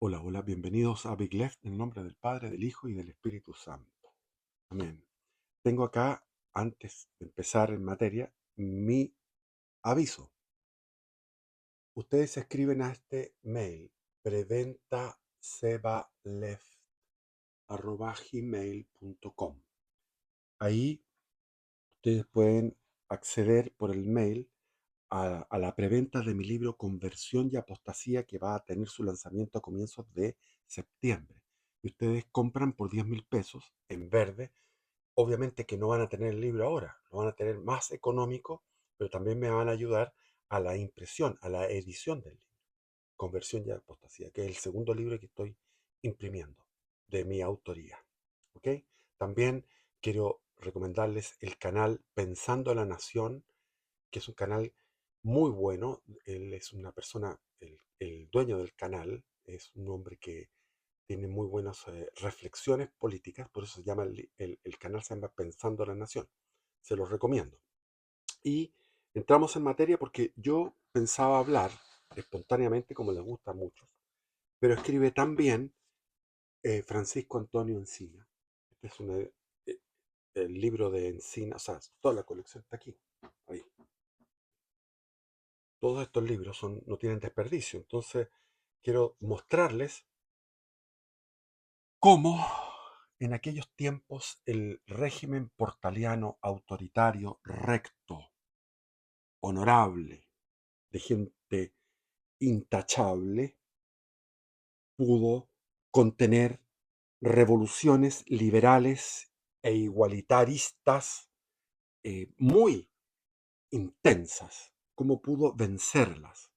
Hola, hola, bienvenidos a Big Left en el nombre del Padre, del Hijo y del Espíritu Santo. Amén. Tengo acá, antes de empezar en materia, mi aviso. Ustedes escriben a este mail preventasebaleft@gmail.com. Ahí ustedes pueden acceder por el mail a la preventa de mi libro Conversión y Apostasía, que va a tener su lanzamiento a comienzos de septiembre. Y ustedes compran por 10.000 pesos en verde. Obviamente que no van a tener el libro ahora, lo van a tener más económico, pero también me van a ayudar a la impresión, a la edición del libro, Conversión y Apostasía, que es el segundo libro que estoy imprimiendo de mi autoría. ¿Ok? También quiero recomendarles el canal Pensando la Nación, que es un canal muy bueno. Él es una persona, el dueño del canal, es un hombre que tiene muy buenas reflexiones políticas, por eso se llama el canal, se llama Pensando la Nación. Se los recomiendo. Y entramos en materia porque yo pensaba hablar espontáneamente, como les gusta a muchos, pero escribe tan bien Francisco Antonio Encina. Este es el libro de Encina, o sea, toda la colección está aquí. Ahí. Todos estos libros no tienen desperdicio. Entonces, quiero mostrarles cómo en aquellos tiempos el régimen portaliano autoritario, recto, honorable, de gente intachable, pudo contener revoluciones liberales e igualitaristas muy intensas, cómo pudo vencerlas.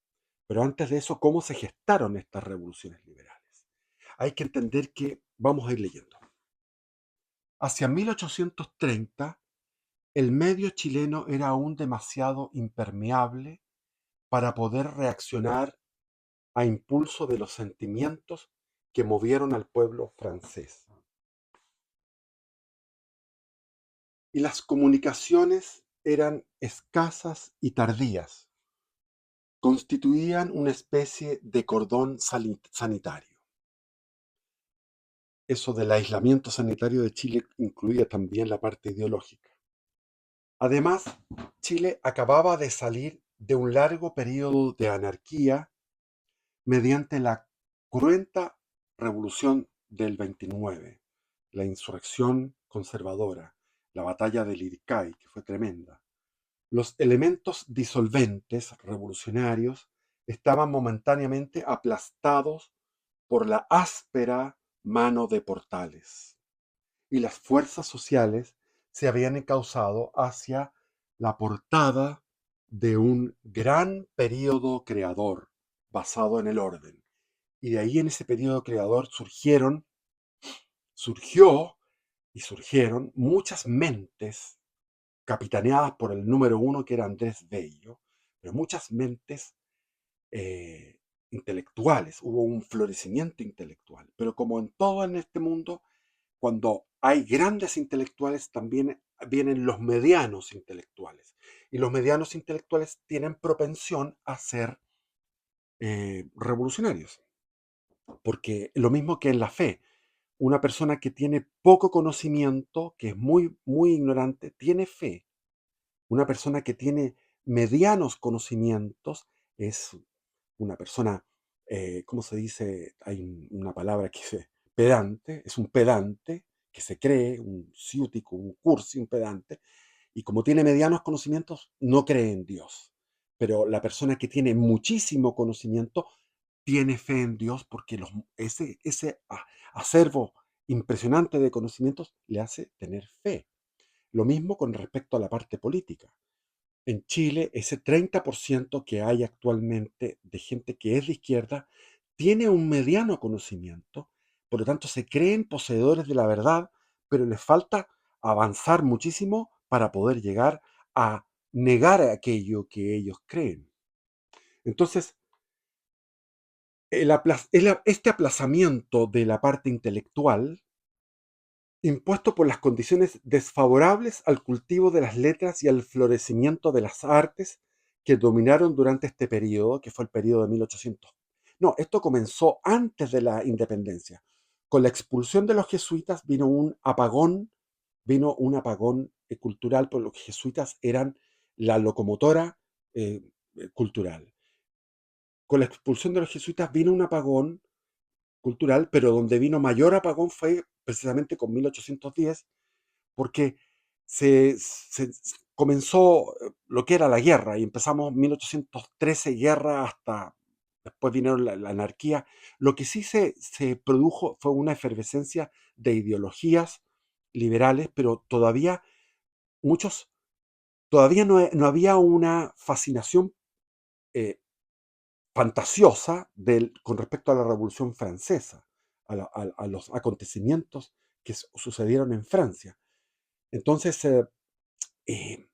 Pero antes de eso, ¿cómo se gestaron estas revoluciones liberales? Hay que entender que, vamos a ir leyendo, hacia 1830, el medio chileno era aún demasiado impermeable para poder reaccionar a impulso de los sentimientos que movieron al pueblo francés. Y las comunicaciones eran escasas y tardías, constituían una especie de cordón sanitario. Eso del aislamiento sanitario de Chile incluía también la parte ideológica. Además, Chile acababa de salir de un largo periodo de anarquía mediante la cruenta revolución del 29, la insurrección conservadora, la batalla del Ircay, que fue tremenda. Los elementos disolventes revolucionarios estaban momentáneamente aplastados por la áspera mano de Portales, y las fuerzas sociales se habían encauzado hacia la portada de un gran período creador basado en el orden. Y de ahí, en ese periodo creador, surgió y surgieron muchas mentes capitaneadas por el número uno, que era Andrés Bello, pero muchas mentes eh, intelectuales. Hubo un florecimiento intelectual, pero como en todo en este mundo, cuando hay grandes intelectuales, también vienen los medianos intelectuales. Y los medianos intelectuales tienen propensión a ser revolucionarios. Porque lo mismo que en la fe, una persona que tiene poco conocimiento, que es muy, muy ignorante, tiene fe. Una persona que tiene medianos conocimientos es una persona, ¿cómo se dice? Hay una palabra que dice pedante, es un pedante que se cree, un ciútico, un cursi, un pedante, y como tiene medianos conocimientos, no cree en Dios. Pero la persona que tiene muchísimo conocimiento tiene fe en Dios, porque ese acervo impresionante de conocimientos le hace tener fe. Lo mismo con respecto a la parte política. En Chile, ese 30% que hay actualmente de gente que es de izquierda tiene un mediano conocimiento, por lo tanto se creen poseedores de la verdad, pero les falta avanzar muchísimo para poder llegar a negar aquello que ellos creen. Entonces, este aplazamiento de la parte intelectual, impuesto por las condiciones desfavorables al cultivo de las letras y al florecimiento de las artes que dominaron durante este periodo, que fue el periodo de No, esto comenzó antes de la independencia. Con la expulsión de los jesuitas vino un apagón cultural, porque los jesuitas eran la locomotora eh, cultural. Con la expulsión de los jesuitas vino un apagón cultural, pero donde vino mayor apagón fue precisamente con 1810, porque se comenzó lo que era la guerra y empezamos 1813 guerra hasta después vinieron la anarquía. Lo que sí se produjo fue una efervescencia de ideologías liberales, pero muchos, todavía no había una fascinación eh, fantasiosa con respecto a la Revolución Francesa, a los acontecimientos que sucedieron en Francia. Entonces, eh,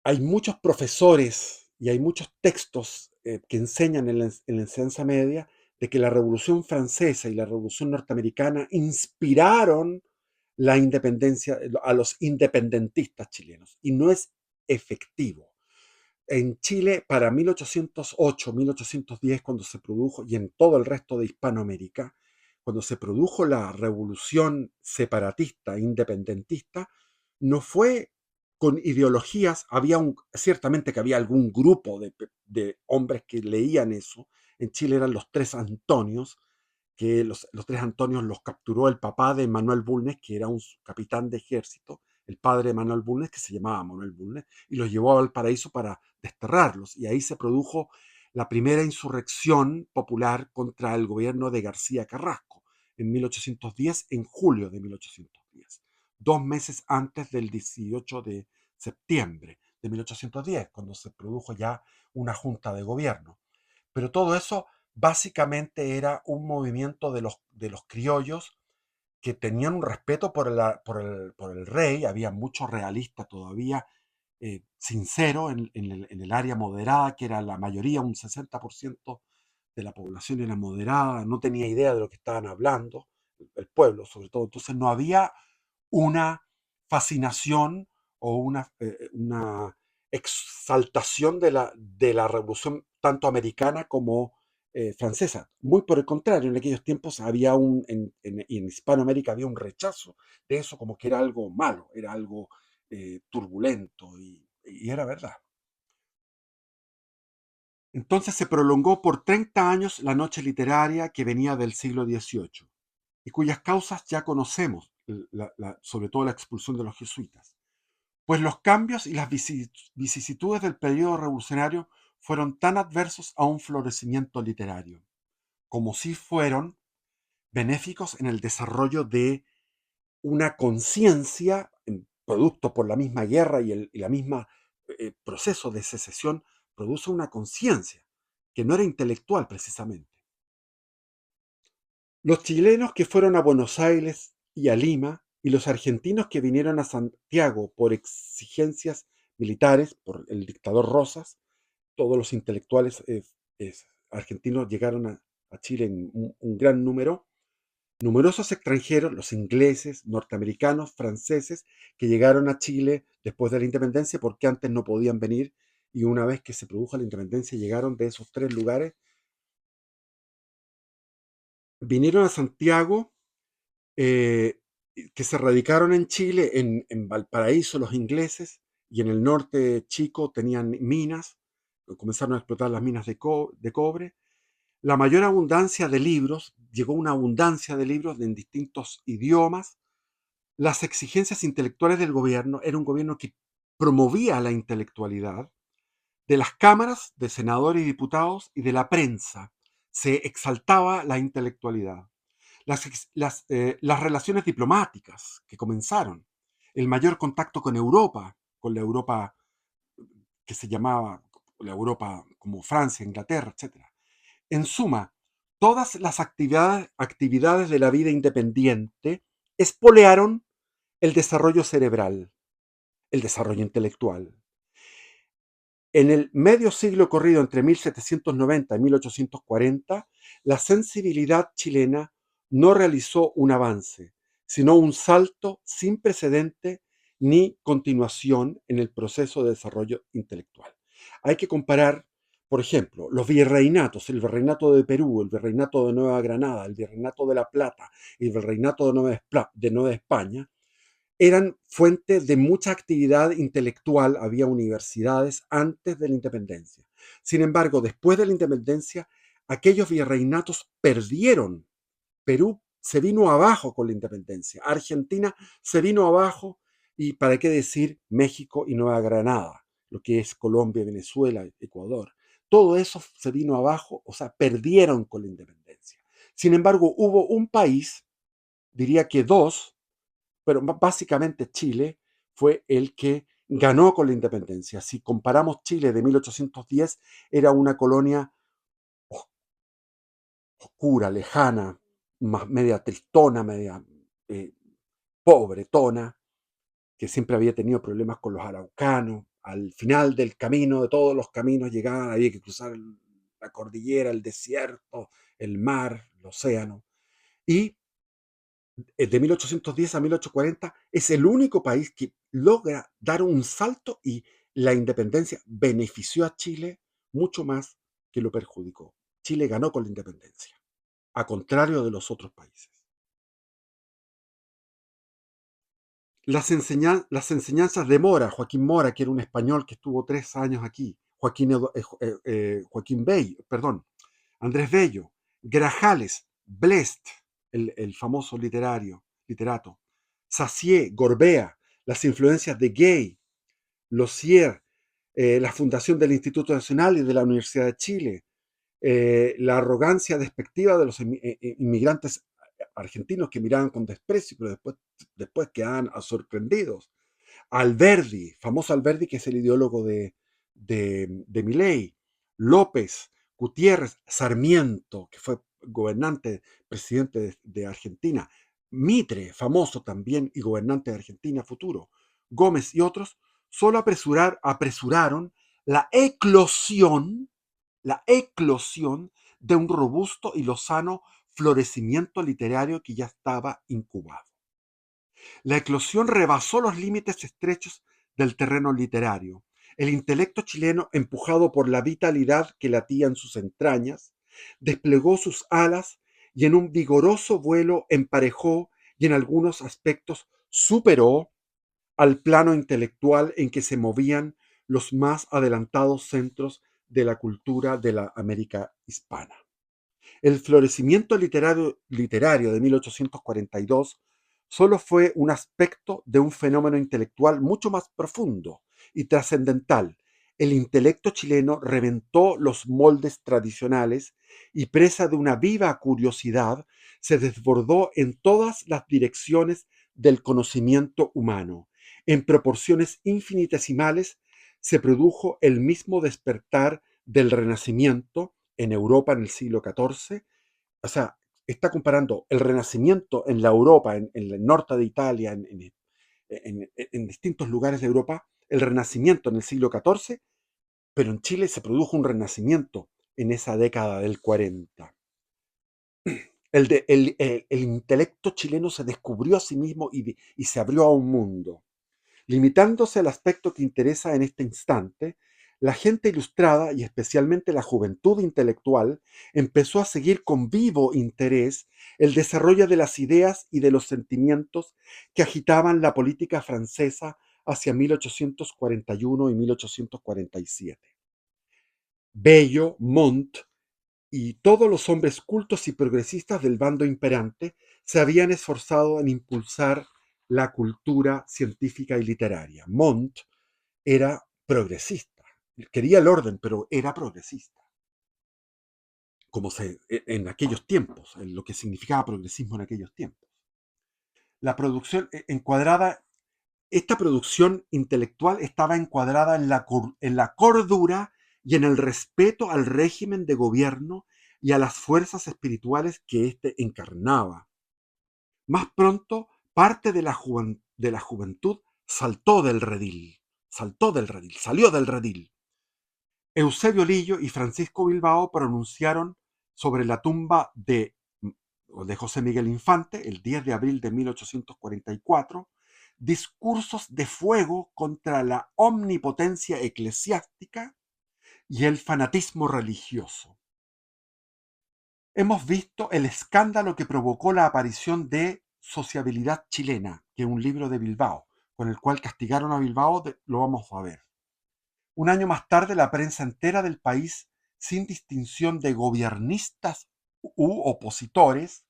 hay muchos profesores y hay muchos textos que enseñan en la enseñanza media de que la Revolución Francesa y la Revolución Norteamericana inspiraron la independencia a los independentistas chilenos y no es efectivo. En Chile, para 1808, 1810, cuando se produjo, y en todo el resto de Hispanoamérica, cuando se produjo la revolución separatista, independentista, no fue con ideologías, ciertamente que había algún grupo de hombres que leían eso. En Chile eran los tres Antonios, que los tres Antonios los capturó el papá de Manuel Bulnes, que era un capitán de ejército, el padre de Manuel Bulnes, que se llamaba Manuel Bulnes, y los llevó a Valparaíso para desterrarlos. Y ahí se produjo la primera insurrección popular contra el gobierno de García Carrasco, en 1810, en julio de 1810, 2 meses antes del 18 de septiembre de 1810, cuando se produjo ya una junta de gobierno. Pero todo eso básicamente era un movimiento de los criollos que tenían un respeto por el rey. Había mucho realista todavía sincero en el área moderada, que era la mayoría, un 60% de la población era moderada, no tenía idea de lo que estaban hablando, el pueblo sobre todo. Entonces no había una fascinación o una exaltación de la revolución tanto americana como francesa. Muy por el contrario, en aquellos tiempos en Hispanoamérica había un rechazo de eso como que era algo malo, era algo turbulento y era verdad. Entonces se prolongó por 30 años la noche literaria que venía del siglo XVIII y cuyas causas ya conocemos, sobre todo la expulsión de los jesuitas. Pues los cambios y las vicisitudes del periodo revolucionario fueron tan adversos a un florecimiento literario, como si fueron benéficos en el desarrollo de una conciencia, producto por la misma guerra y la misma proceso de secesión, produce una conciencia que no era intelectual precisamente. Los chilenos que fueron a Buenos Aires y a Lima y los argentinos que vinieron a Santiago por exigencias militares, por el dictador Rosas, todos los intelectuales argentinos llegaron a Chile en un gran número. Numerosos extranjeros, los ingleses, norteamericanos, franceses, que llegaron a Chile después de la independencia porque antes no podían venir y una vez que se produjo la independencia llegaron de esos tres lugares, vinieron a Santiago, eh, que se radicaron en Chile, en Valparaíso los ingleses y en el norte chico tenían minas, comenzaron a explotar las minas de cobre. La mayor abundancia de libros, llegó una abundancia de libros en distintos idiomas. Las exigencias intelectuales del gobierno era un gobierno que promovía la intelectualidad de las cámaras de senadores y diputados y de la prensa. Se exaltaba la intelectualidad. Las relaciones diplomáticas que comenzaron, el mayor contacto con la Europa que se llamaba la Europa como Francia, Inglaterra, etcétera. En suma, todas las actividades de la vida independiente espolearon el desarrollo cerebral, el desarrollo intelectual. En el medio siglo corrido entre 1790 y 1840, la sensibilidad chilena no realizó un avance, sino un salto sin precedente ni continuación en el proceso de desarrollo intelectual. Hay que comparar, por ejemplo, los virreinatos, el virreinato de Perú, el virreinato de Nueva Granada, el virreinato de La Plata y el virreinato de Nueva España, eran fuente de mucha actividad intelectual, había universidades antes de la independencia. Sin embargo, después de la independencia, aquellos virreinatos perdieron. Perú se vino abajo con la independencia, Argentina se vino abajo y para qué decir México y Nueva Granada, lo que es Colombia, Venezuela, Ecuador. Todo eso se vino abajo, o sea, perdieron con la independencia. Sin embargo, hubo un país, diría que dos, pero básicamente Chile fue el que ganó con la independencia. Si comparamos Chile de 1810, era una colonia oscura, lejana, más media tristona, media eh, pobretona, que siempre había tenido problemas con los araucanos. Al final del camino, de todos los caminos llegaban, había que cruzar la cordillera, el desierto, el mar, el océano. Y de 1810 a 1840 es el único país que logra dar un salto y la independencia benefició a Chile mucho más que lo perjudicó. Chile ganó con la independencia, a contrario de los otros países. Las enseñanzas de Mora, Joaquín Mora, que era un español que estuvo 3 años aquí, Joaquín Bey, perdón, Andrés Bello, Grajales, Blest, el famoso literato, Sacié, Gorbea, las influencias de Gay, Lossier, la fundación del Instituto Nacional y de la Universidad de Chile, la arrogancia despectiva de los inmigrantes argentinos que miraban con desprecio, pero después quedaban sorprendidos. Alberdi, famoso Alberdi, que es el ideólogo de Milei, López, Gutiérrez, Sarmiento, que fue gobernante, presidente de Argentina, Mitre, famoso también y gobernante de Argentina futuro, Gómez y otros, solo apresuraron la eclosión, la eclosión de un robusto y lozano florecimiento literario que ya estaba incubado. La eclosión rebasó los límites estrechos del terreno literario. El intelecto chileno, empujado por la vitalidad que latía en sus entrañas, desplegó sus alas y en un vigoroso vuelo emparejó y en algunos aspectos superó al plano intelectual en que se movían los más adelantados centros de la cultura de la América hispana. El florecimiento literario de 1842 solo fue un aspecto de un fenómeno intelectual mucho más profundo y trascendental. El intelecto chileno reventó los moldes tradicionales y, presa de una viva curiosidad, se desbordó en todas las direcciones del conocimiento humano. En proporciones infinitesimales se produjo el mismo despertar del Renacimiento en Europa en el siglo XIV. O sea, está comparando el Renacimiento en la Europa, en el norte de Italia, en distintos lugares de Europa, el Renacimiento en el siglo XIV, pero en Chile se produjo un Renacimiento en esa década del 40. El intelecto chileno se descubrió a sí mismo y se abrió a un mundo. Limitándose al aspecto que interesa en este instante, la gente ilustrada y especialmente la juventud intelectual empezó a seguir con vivo interés el desarrollo de las ideas y de los sentimientos que agitaban la política francesa hacia 1841 y 1847. Bello, Montt y todos los hombres cultos y progresistas del bando imperante se habían esforzado en impulsar la cultura científica y literaria. Montt era progresista, quería el orden, pero era progresista, en aquellos tiempos, en lo que significaba progresismo en aquellos tiempos. La producción encuadrada, esta producción intelectual estaba encuadrada en la cordura y en el respeto al régimen de gobierno y a las fuerzas espirituales que éste encarnaba. Más pronto, parte de la juventud salió del redil. Eusebio Lillo y Francisco Bilbao pronunciaron sobre la tumba de José Miguel Infante, el 10 de abril de 1844, discursos de fuego contra la omnipotencia eclesiástica y el fanatismo religioso. Hemos visto el escándalo que provocó la aparición de Sociabilidad Chilena, que es un libro de Bilbao, con el cual castigaron a Bilbao, lo vamos a ver. Un año más tarde, la prensa entera del país, sin distinción de gobiernistas u opositores,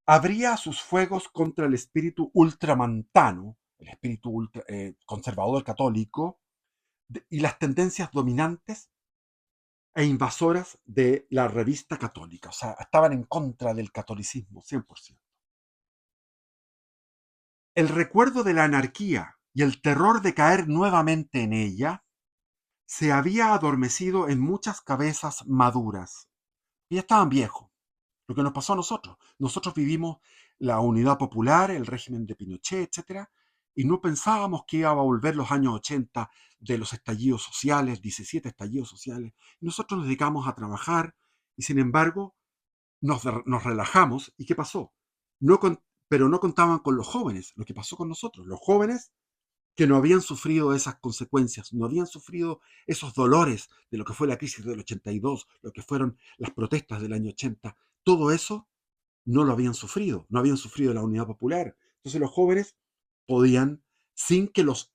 abría sus fuegos contra el espíritu ultramontano, el espíritu conservador católico, y las tendencias dominantes e invasoras de la revista católica. O sea, estaban en contra del catolicismo, 100%. El recuerdo de la anarquía y el terror de caer nuevamente en ella se había adormecido en muchas cabezas maduras. Y ya estaban viejos. Lo que nos pasó a nosotros. Nosotros vivimos la unidad popular, el régimen de Pinochet, etcétera, y no pensábamos que iba a volver los años 80 de los estallidos sociales, 17 estallidos sociales. Y nosotros nos dedicamos a trabajar y sin embargo nos relajamos. ¿Y qué pasó? Pero no contaban con los jóvenes, lo que pasó con nosotros. Los jóvenes que no habían sufrido esas consecuencias, no habían sufrido esos dolores de lo que fue la crisis del 82, lo que fueron las protestas del año 80, todo eso no lo habían sufrido, no habían sufrido la unidad popular. Entonces los jóvenes podían, sin que los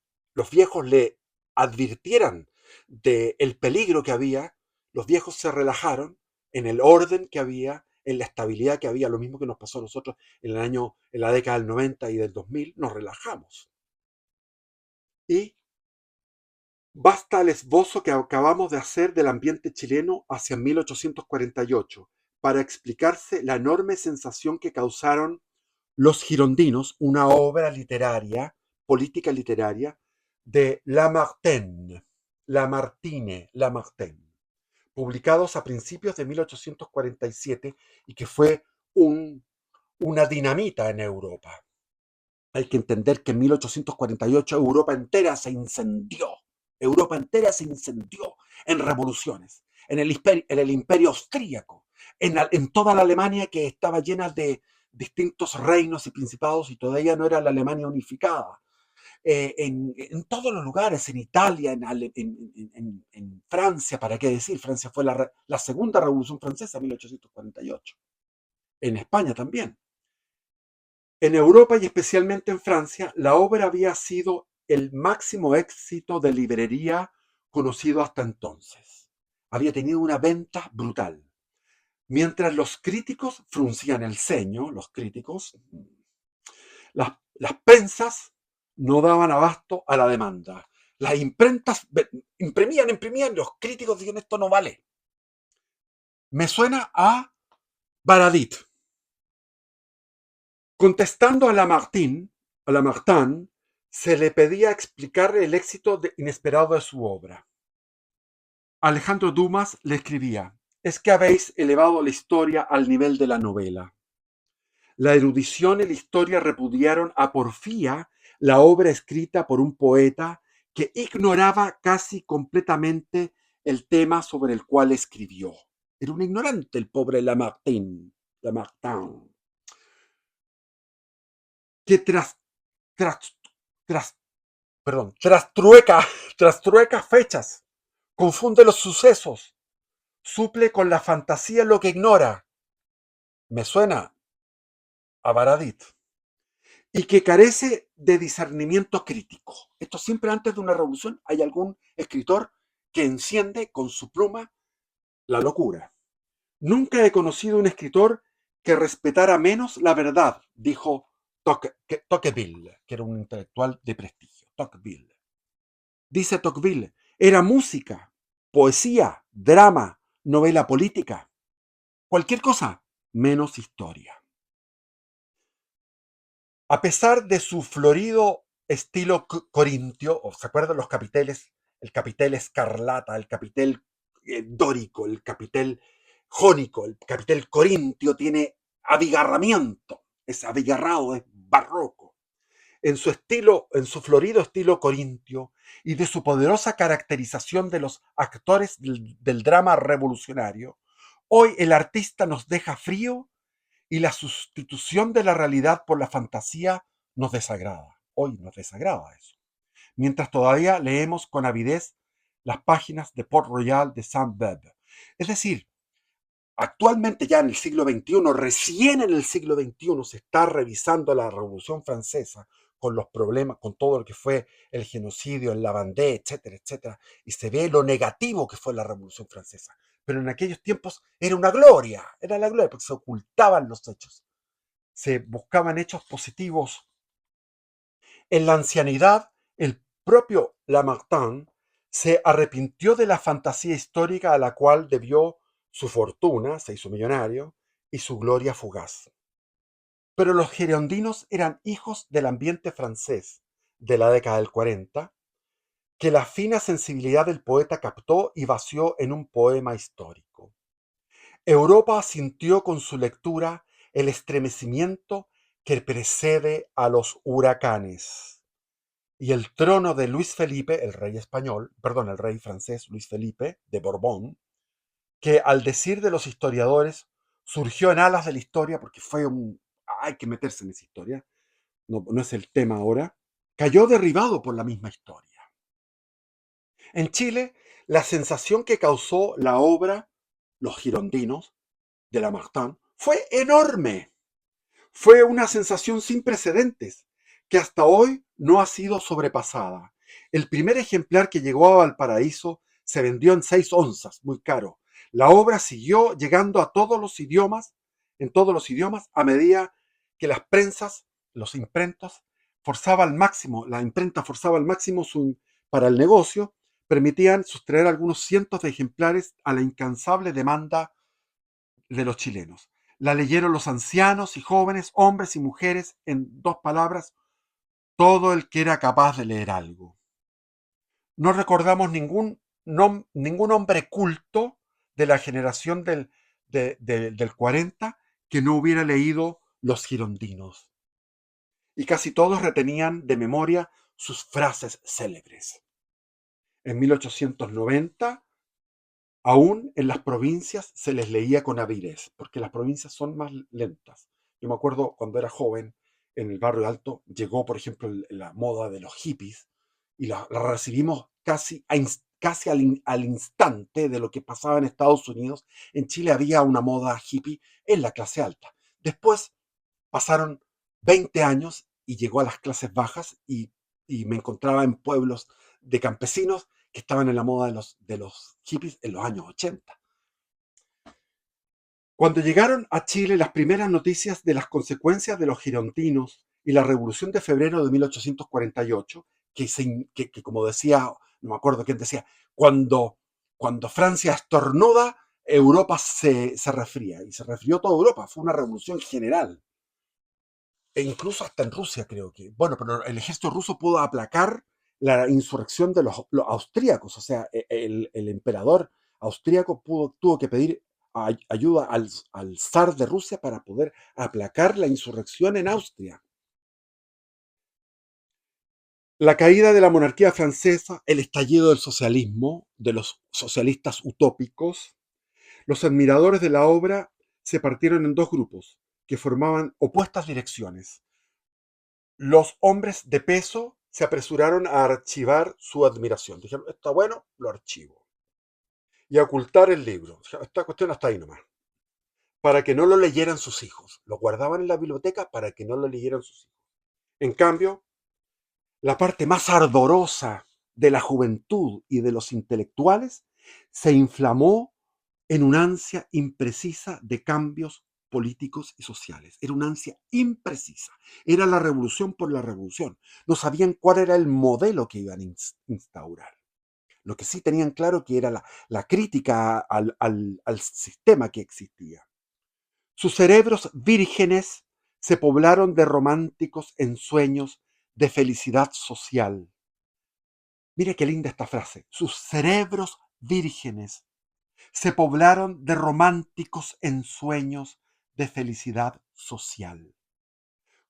viejos le advirtieran del peligro que había, los viejos se relajaron en el orden que había, en la estabilidad que había, lo mismo que nos pasó a nosotros en la década del 90 y del 2000, nos relajamos. Y basta el esbozo que acabamos de hacer del ambiente chileno hacia 1848 para explicarse la enorme sensación que causaron Los Girondinos, una obra literaria, política literaria, de Lamartine, publicados a principios de 1847 y que fue una dinamita en Europa. Hay que entender que en 1848 Europa entera se incendió en revoluciones, en el imperio austríaco, en toda la Alemania que estaba llena de distintos reinos y principados y todavía no era la Alemania unificada. En todos los lugares, en Italia, en Francia, ¿para qué decir? Francia fue la segunda revolución francesa en 1848. En España también. En Europa y especialmente en Francia, la obra había sido el máximo éxito de librería conocido hasta entonces. Había tenido una venta brutal. Mientras los críticos fruncían el ceño, las prensas no daban abasto a la demanda. Las imprentas imprimían, los críticos decían esto no vale. Me suena a Baradit. Contestando a Lamartine, se le pedía explicar el éxito inesperado de su obra. Alejandro Dumas le escribía: es que habéis elevado la historia al nivel de la novela. La erudición y la historia repudiaron a porfía la obra escrita por un poeta que ignoraba casi completamente el tema sobre el cual escribió. Era un ignorante el pobre Lamartine, que tras, tras trastrueca, trastrueca fechas, confunde los sucesos, suple con la fantasía lo que ignora. Me suena a Baradit. Y que carece de discernimiento crítico. Esto siempre antes de una revolución hay algún escritor que enciende con su pluma la locura. Nunca he conocido un escritor que respetara menos la verdad, dijo Tocqueville, que era un intelectual de prestigio. Tocqueville. Dice Tocqueville, era música, poesía, drama, novela política, cualquier cosa, menos historia. A pesar de su florido estilo corintio, ¿se acuerdan los capiteles? El capitel escarlata, el capitel dórico, el capitel jónico, el capitel corintio tiene abigarramiento, es abigarrado, es barroco. En su florido estilo corintio y de su poderosa caracterización de los actores del drama revolucionario, hoy el artista nos deja frío y la sustitución de la realidad por la fantasía nos desagrada. Hoy nos desagrada eso. Mientras todavía leemos con avidez las páginas de Port Royal de Saint-Beuve. Es decir, actualmente ya en el siglo XXI, recién en el siglo XXI, se está revisando la Revolución Francesa con los problemas, con todo lo que fue el genocidio, el Lavandé, etcétera, etcétera, y se ve lo negativo que fue la Revolución Francesa. Pero en aquellos tiempos era una gloria, era la gloria, porque se ocultaban los hechos, se buscaban hechos positivos. En la ancianidad, el propio Lamartine se arrepintió de la fantasía histórica a la cual debió su fortuna, se hizo millonario, y su gloria fugaz. Pero los girondinos eran hijos del ambiente francés de la década del 40, que la fina sensibilidad del poeta captó y vació en un poema histórico. Europa sintió con su lectura el estremecimiento que precede a los huracanes. Y el trono de Luis Felipe, el rey español, perdón, el rey francés Luis Felipe de Borbón, que al decir de los historiadores surgió en alas de la historia porque fue un... Hay que meterse en esa historia, no es el tema ahora, cayó derribado por la misma historia. En Chile, la sensación que causó la obra Los Girondinos de Lamartine fue enorme. Fue una sensación sin precedentes que hasta hoy no ha sido sobrepasada. El primer ejemplar que llegó a Valparaíso se vendió en 6 onzas, muy caro. La obra siguió llegando a todos los idiomas, en todos los idiomas, a medida que las prensas, los imprentos, forzaba al máximo, la imprenta forzaba al máximo para el negocio, permitían sustraer algunos cientos de ejemplares a la incansable demanda de los chilenos. La leyeron los ancianos y jóvenes, hombres y mujeres, en 2 palabras, todo el que era capaz de leer algo. No recordamos ningún hombre culto de la generación del 40 que no hubiera leído Los Girondinos. Y casi todos retenían de memoria sus frases célebres. En 1890, aún en las provincias se les leía con avidez, porque las provincias son más lentas. Yo me acuerdo cuando era joven, en el barrio alto, llegó, por ejemplo, la moda de los hippies y la recibimos casi al instante de lo que pasaba en Estados Unidos. En Chile había una moda hippie en la clase alta. Después pasaron 20 años y llegó a las clases bajas y me encontraba en pueblos de campesinos que estaban en la moda de los hippies en los años 80. Cuando llegaron a Chile las primeras noticias de las consecuencias de los girondinos y la Revolución de Febrero de 1848, que como decía, no me acuerdo quién decía, cuando Francia estornuda, Europa se resfría, y se resfrió toda Europa, fue una revolución general. E incluso hasta en Rusia creo que. Bueno, pero el ejército ruso pudo aplacar la insurrección de los austríacos, o sea, el emperador austríaco tuvo que pedir ayuda al zar de Rusia para poder aplacar la insurrección en Austria. La caída de la monarquía francesa, el estallido del socialismo, de los socialistas utópicos, los admiradores de la obra se partieron en 2 grupos que formaban opuestas direcciones. Los hombres de peso se apresuraron a archivar su admiración. Dijeron, está bueno, lo archivo. Y a ocultar el libro. Esta cuestión hasta ahí nomás. Para que no lo leyeran sus hijos. Lo guardaban en la biblioteca para que no lo leyeran sus hijos. En cambio, la parte más ardorosa de la juventud y de los intelectuales se inflamó en una ansia imprecisa de cambios políticos y sociales. Era una ansia imprecisa. Era la revolución por la revolución. No sabían cuál era el modelo que iban a instaurar. Lo que sí tenían claro que era la crítica al sistema que existía. Sus cerebros vírgenes se poblaron de románticos ensueños de felicidad social. Mire qué linda esta frase. Sus cerebros vírgenes se poblaron de románticos ensueños de felicidad social,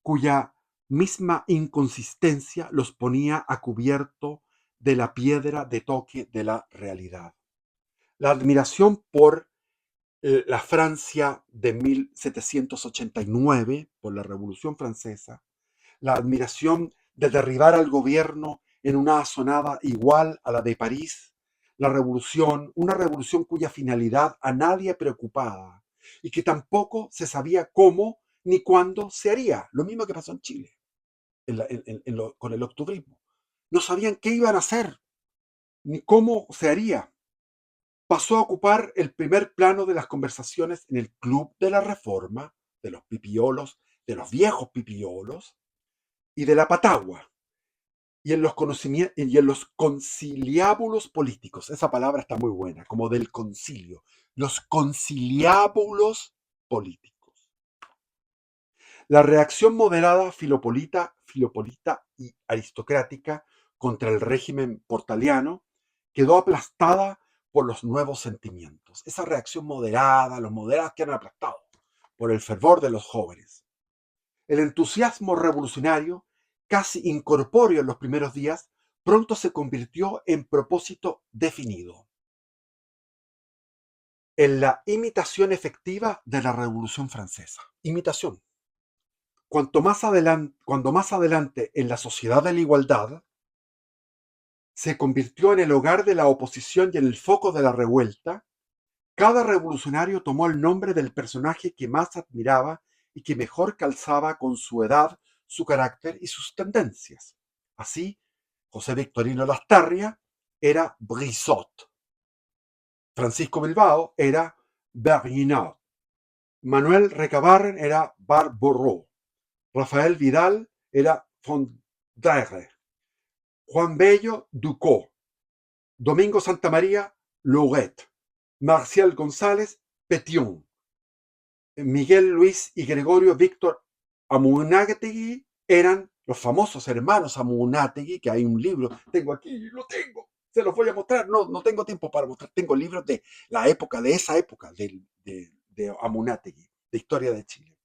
cuya misma inconsistencia los ponía a cubierto de la piedra de toque de la realidad. La admiración por la Francia de 1789, por la Revolución Francesa, la admiración de derribar al gobierno en una asonada igual a la de París, la revolución, una revolución cuya finalidad a nadie preocupaba y que tampoco se sabía cómo ni cuándo se haría. Lo mismo que pasó en Chile con el octubrismo. No sabían qué iban a hacer ni cómo se haría. Pasó a ocupar el primer plano de las conversaciones en el Club de la Reforma, de los pipiolos, de los viejos pipiolos y de la patagua, y en los conciliábulos políticos. Esa palabra está muy buena, como del concilio. Los conciliábulos políticos. La reacción moderada, filopolita y aristocrática contra el régimen portaliano quedó aplastada por los nuevos sentimientos. Esa reacción moderada, los moderados quedan aplastados por el fervor de los jóvenes. El entusiasmo revolucionario, casi incorpóreo en los primeros días, pronto se convirtió en propósito definido, en la imitación efectiva de la Revolución Francesa. Imitación. Cuando más adelante en la sociedad de la igualdad se convirtió en el hogar de la oposición y en el foco de la revuelta, cada revolucionario tomó el nombre del personaje que más admiraba y que mejor calzaba con su edad, su carácter y sus tendencias. Así, José Victorino Lastarria era Brissot, Francisco Bilbao era Berninat, Manuel Recabarren era Barbaroux, Rafael Vidal era Fondrere, Juan Bello Ducot, Domingo Santamaría Louret, Marcial González Petion, Miguel Luis y Gregorio Víctor Amunátegui eran los famosos hermanos Amunátegui, que hay un libro, tengo aquí, lo tengo, se los voy a mostrar, no tengo tiempo para mostrar, tengo libros de la época, de esa época, de Amunátegui, de historia de Chile.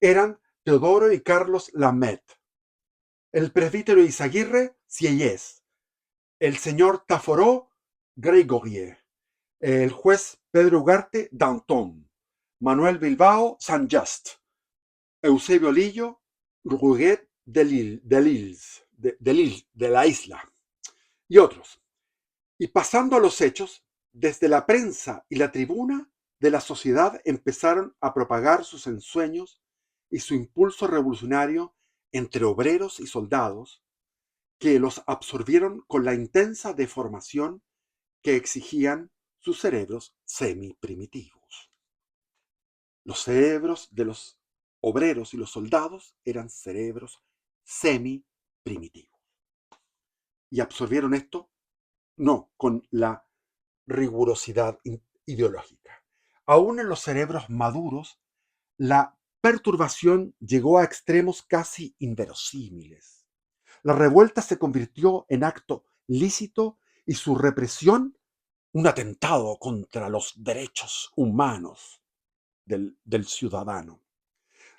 Eran Teodoro y Carlos Lamet, el presbítero Izaguirre Sieyès, el señor Taforó Grégoire, el juez Pedro Ugarte Danton, Manuel Bilbao Saint-Just, Eusebio Lillo Rouget de la isla, y otros. Y pasando a los hechos, desde la prensa y la tribuna de la sociedad empezaron a propagar sus ensueños y su impulso revolucionario entre obreros y soldados, que los absorbieron con la intensa deformación que exigían sus cerebros semi-primitivos. Los cerebros de los obreros y los soldados eran cerebros semi-primitivos. Y absorbieron esto, no con la rigurosidad ideológica. Aún en los cerebros maduros, la perturbación llegó a extremos casi inverosímiles. La revuelta se convirtió en acto lícito y su represión un atentado contra los derechos humanos del ciudadano,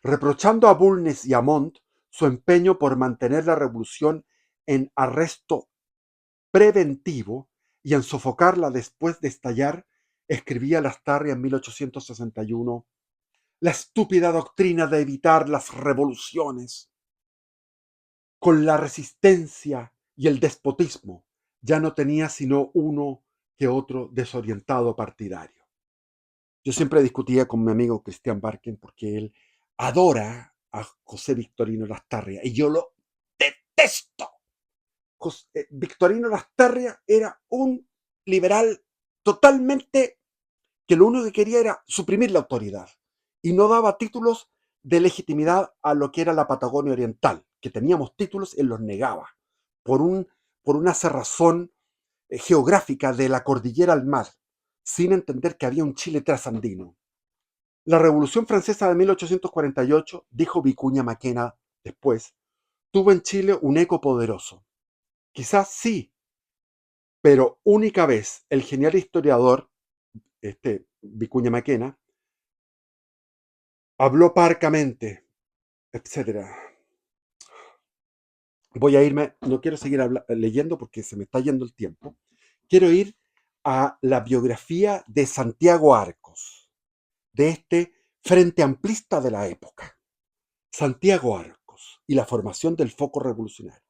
reprochando a Bulnes y a Montt su empeño por mantener la revolución en arresto preventivo y en sofocarla después de estallar, escribía Lastarria en 1861, la estúpida doctrina de evitar las revoluciones con la resistencia y el despotismo ya no tenía sino uno que otro desorientado partidario. Yo siempre discutía con mi amigo Cristian Barken porque él adora a José Victorino Lastarria y yo lo detesto. Victorino Lastarria era un liberal totalmente que lo único que quería era suprimir la autoridad y no daba títulos de legitimidad a lo que era la Patagonia Oriental, que teníamos títulos, él los negaba por, un, por una cerrazón geográfica de la cordillera al mar, sin entender que había un Chile trasandino. La Revolución Francesa de 1848, dijo Vicuña Maquena después, tuvo en Chile un eco poderoso. Quizás sí, pero única vez el genial historiador, Vicuña Maquena, habló parcamente, etcétera. Voy a irme, no quiero seguir leyendo porque se me está yendo el tiempo. Quiero ir a la biografía de Santiago Arcos, de este frente amplista de la época. Santiago Arcos y la formación del foco revolucionario.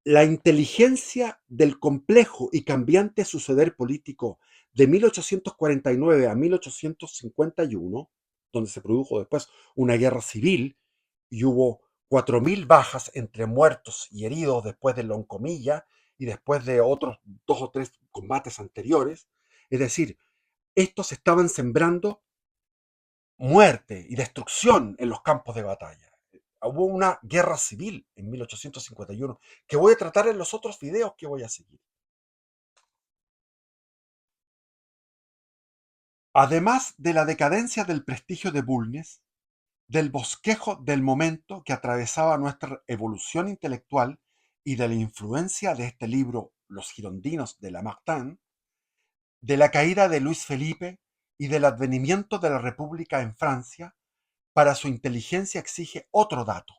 La inteligencia del complejo y cambiante suceder político de 1849 a 1851, donde se produjo después una guerra civil y hubo 4.000 bajas entre muertos y heridos después de Loncomilla y después de otros 2 o 3 combates anteriores. Es decir, estos estaban sembrando muerte y destrucción en los campos de batalla. Hubo una guerra civil en 1851 que voy a tratar en los otros videos que voy a seguir. Además de la decadencia del prestigio de Bulnes, del bosquejo del momento que atravesaba nuestra evolución intelectual y de la influencia de este libro Los girondinos de Lamartine, de la caída de Luis Felipe y del advenimiento de la República en Francia, para su inteligencia exige otro dato: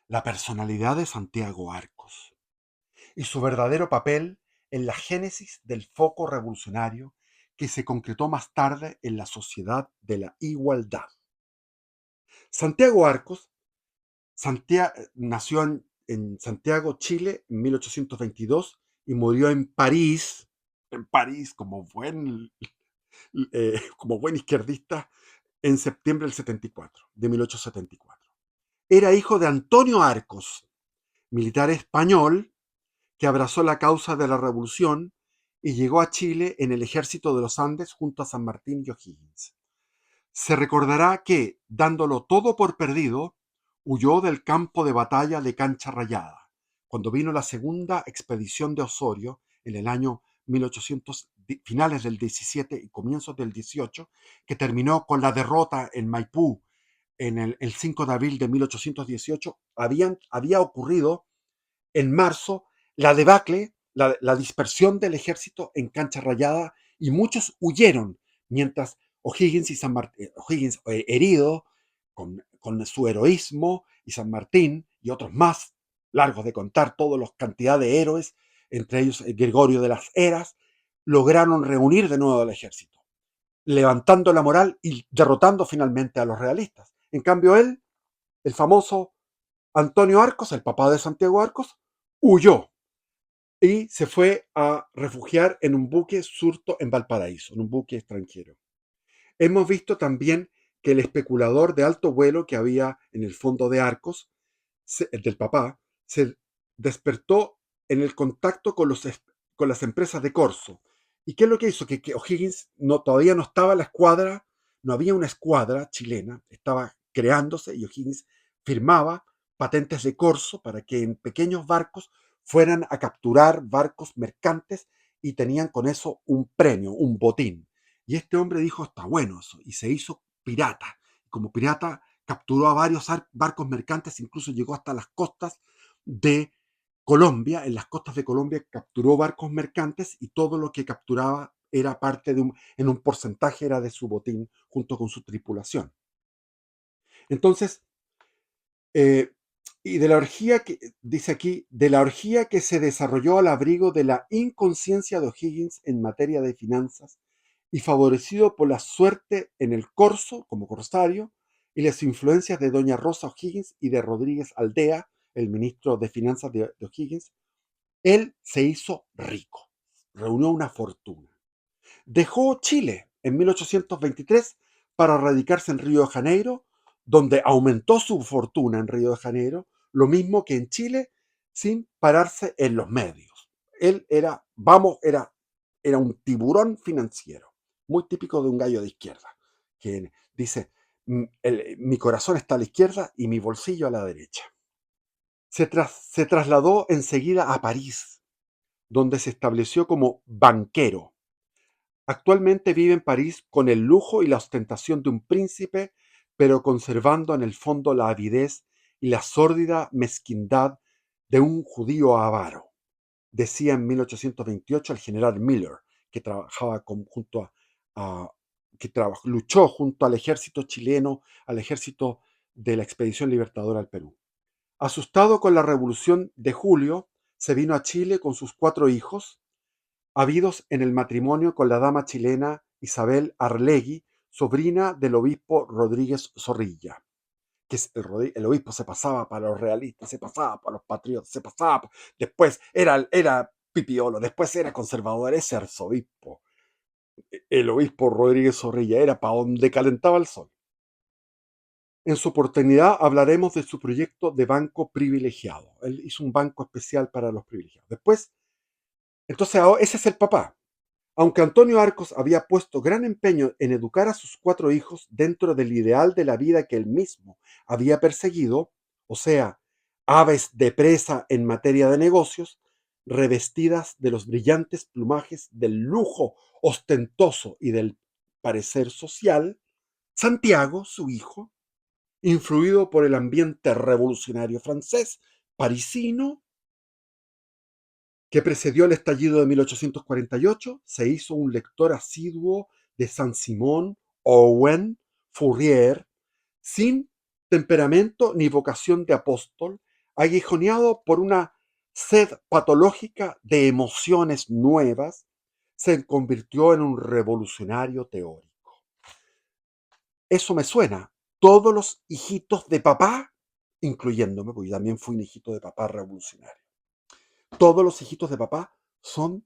la personalidad de Santiago Arcos y su verdadero papel en la génesis del foco revolucionario que se concretó más tarde en la sociedad de la igualdad. Santiago Arcos nació en Santiago, Chile, en 1822 y murió en París como buen izquierdista, en septiembre del 74, de 1874. Era hijo de Antonio Arcos, militar español que abrazó la causa de la revolución y llegó a Chile en el ejército de los Andes junto a San Martín y O'Higgins. Se recordará que, dándolo todo por perdido, huyó del campo de batalla de Cancha Rayada, cuando vino la segunda expedición de Osorio en el año 1800, finales del 17 y comienzos del 18, que terminó con la derrota en Maipú en el 5 de abril de 1818. Había ocurrido en marzo la debacle, la dispersión del ejército en Cancha Rayada, y muchos huyeron, mientras O'Higgins y San Martín, O'Higgins herido con su heroísmo, y San Martín y otros más, largos de contar, todos los cantidad de héroes, entre ellos Gregorio de las Heras, lograron reunir de nuevo al ejército, levantando la moral y derrotando finalmente a los realistas. En cambio, él, el famoso Antonio Arcos, el papá de Santiago Arcos, huyó y se fue a refugiar en un buque surto en Valparaíso, en un buque extranjero. Hemos visto también que el especulador de alto vuelo que había en el fondo de Arcos, el del papá, se despertó en el contacto con las empresas de Corso. ¿Y qué es lo que hizo? Que O'Higgins todavía no estaba la escuadra, no había una escuadra chilena, estaba creándose, y O'Higgins firmaba patentes de Corso para que en pequeños barcos fueran a capturar barcos mercantes y tenían con eso un premio, un botín. Y este hombre dijo: está bueno eso, y se hizo pirata. Como pirata capturó a varios barcos mercantes, incluso llegó hasta las costas de Colombia. En las costas de Colombia capturó barcos mercantes, y todo lo que capturaba era parte en un porcentaje era de su botín junto con su tripulación. Entonces, eh, y de la orgía que, dice aquí, de la orgía que se desarrolló al abrigo de la inconsciencia de O'Higgins en materia de finanzas, y favorecido por la suerte en el corso como corsario y las influencias de doña Rosa O'Higgins y de Rodríguez Aldea, el ministro de Finanzas de O'Higgins, él se hizo rico, reunió una fortuna. Dejó Chile en 1823 para radicarse en Río de Janeiro, donde aumentó su fortuna en Río de Janeiro, lo mismo que en Chile, sin pararse en los medios. Él era un tiburón financiero, muy típico de un gallo de izquierda, que dice: mi corazón está a la izquierda y mi bolsillo a la derecha. Se trasladó enseguida a París, donde se estableció como banquero. Actualmente vive en París con el lujo y la ostentación de un príncipe, pero conservando en el fondo la avidez y la sórdida mezquindad de un judío avaro, decía en 1828 el general Miller, que trabajaba a- luchó junto al ejército chileno, al ejército de la Expedición Libertadora al Perú. Asustado con la Revolución de Julio, se vino a Chile con sus 4 hijos, habidos en el matrimonio con la dama chilena Isabel Arlegui, sobrina del obispo Rodríguez Zorrilla, que el obispo se pasaba para los realistas, se pasaba para los patriotas, después era pipiolo, después era conservador, ese arzobispo, el obispo Rodríguez Zorrilla, era para donde calentaba el sol. En su oportunidad hablaremos de su proyecto de banco privilegiado. Él hizo un banco especial para los privilegiados. Después, entonces, ese es el papá. Aunque Antonio Arcos había puesto gran empeño en educar a sus 4 hijos dentro del ideal de la vida que él mismo había perseguido, o sea, aves de presa en materia de negocios, revestidas de los brillantes plumajes del lujo ostentoso y del parecer social, Santiago, su hijo, influido por el ambiente revolucionario francés, parisino, que precedió el estallido de 1848, se hizo un lector asiduo de Saint-Simon, Owen, Fourier, sin temperamento ni vocación de apóstol, aguijoneado por una sed patológica de emociones nuevas, se convirtió en un revolucionario teórico. Eso me suena. Todos los hijitos de papá, incluyéndome, porque yo también fui un hijito de papá revolucionario, todos los hijitos de papá son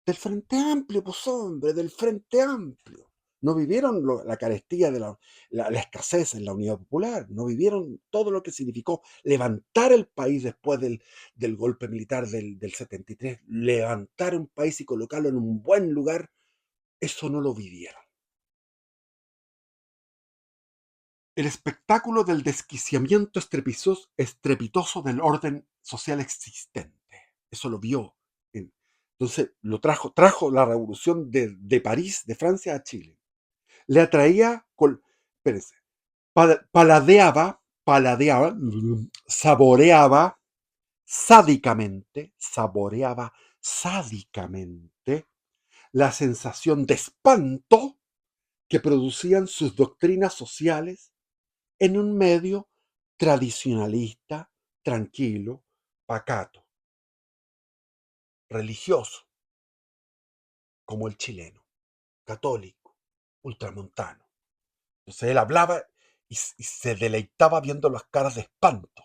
del Frente Amplio, pues hombre, del Frente Amplio. No vivieron la carestía de la escasez en la Unidad Popular, no vivieron todo lo que significó levantar el país después del golpe militar del 73, levantar un país y colocarlo en un buen lugar, eso no lo vivieron. El espectáculo del desquiciamiento estrepitoso del orden social existente. Eso lo vio. Entonces lo trajo la revolución de París, de Francia a Chile. Le atraía, espérense, paladeaba, saboreaba sádicamente la sensación de espanto que producían sus doctrinas sociales en un medio tradicionalista, tranquilo, pacato, religioso, como el chileno, católico, ultramontano. Entonces él hablaba y se deleitaba viendo las caras de espanto.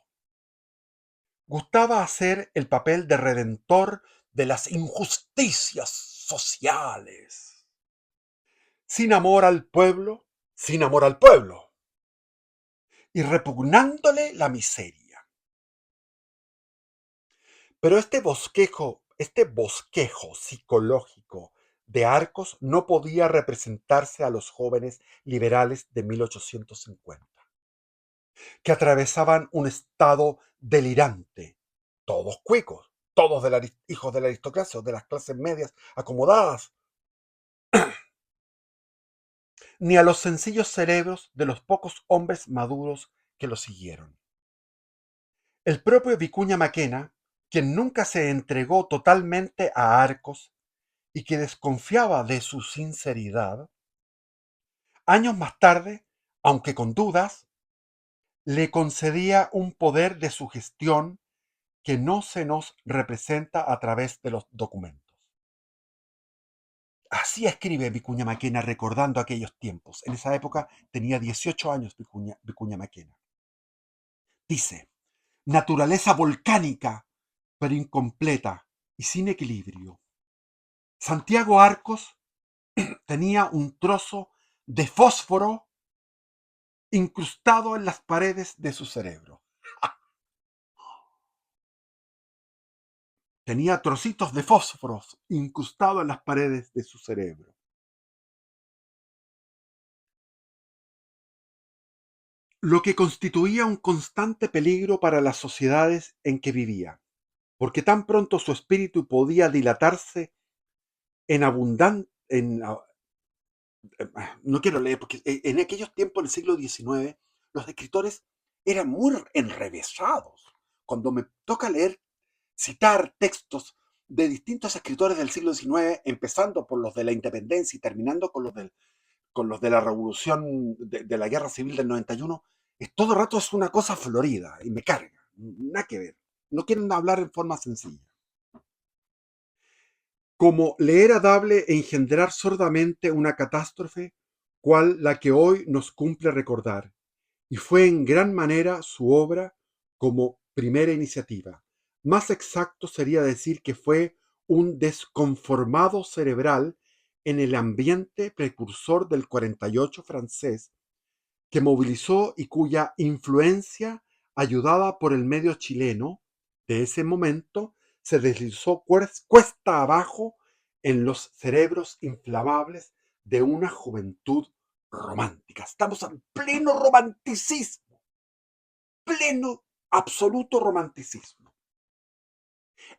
Gustaba hacer el papel de redentor de las injusticias sociales. Sin amor al pueblo, sin amor al pueblo. Y repugnándole la miseria. Pero este bosquejo psicológico de Arcos no podía representarse a los jóvenes liberales de 1850, que atravesaban un estado delirante, todos cuicos, todos hijos de la aristocracia o de las clases medias acomodadas, ni a los sencillos cerebros de los pocos hombres maduros que lo siguieron. El propio Vicuña Maquena, quien nunca se entregó totalmente a Arcos y que desconfiaba de su sinceridad, años más tarde, aunque con dudas, le concedía un poder de sugestión que no se nos representa a través de los documentos. Así escribe Vicuña Maquena recordando aquellos tiempos. En esa época tenía 18 años Vicuña Maquena. Dice, naturaleza volcánica, pero incompleta y sin equilibrio. Santiago Arcos tenía un trozo de fósforo incrustado en las paredes de su cerebro. Tenía trocitos de fósforos incrustados en las paredes de su cerebro. Lo que constituía un constante peligro para las sociedades en que vivía, porque tan pronto su espíritu podía dilatarse en abundante, no quiero leer, porque en aquellos tiempos del siglo XIX, los escritores eran muy enrevesados. Cuando me toca leer, citar textos de distintos escritores del siglo XIX, empezando por los de la independencia y terminando con los de la revolución de la guerra civil del 91, todo el rato es una cosa florida y me carga, nada que ver. No quieren hablar en forma sencilla. Como le era dable engendrar sordamente una catástrofe, cual la que hoy nos cumple recordar, y fue en gran manera su obra como primera iniciativa. Más exacto sería decir que fue un desconformado cerebral en el ambiente precursor del 48 francés, que movilizó y cuya influencia, ayudada por el medio chileno de ese momento, se deslizó cuesta abajo en los cerebros inflamables de una juventud romántica. Estamos en pleno romanticismo, pleno, absoluto romanticismo.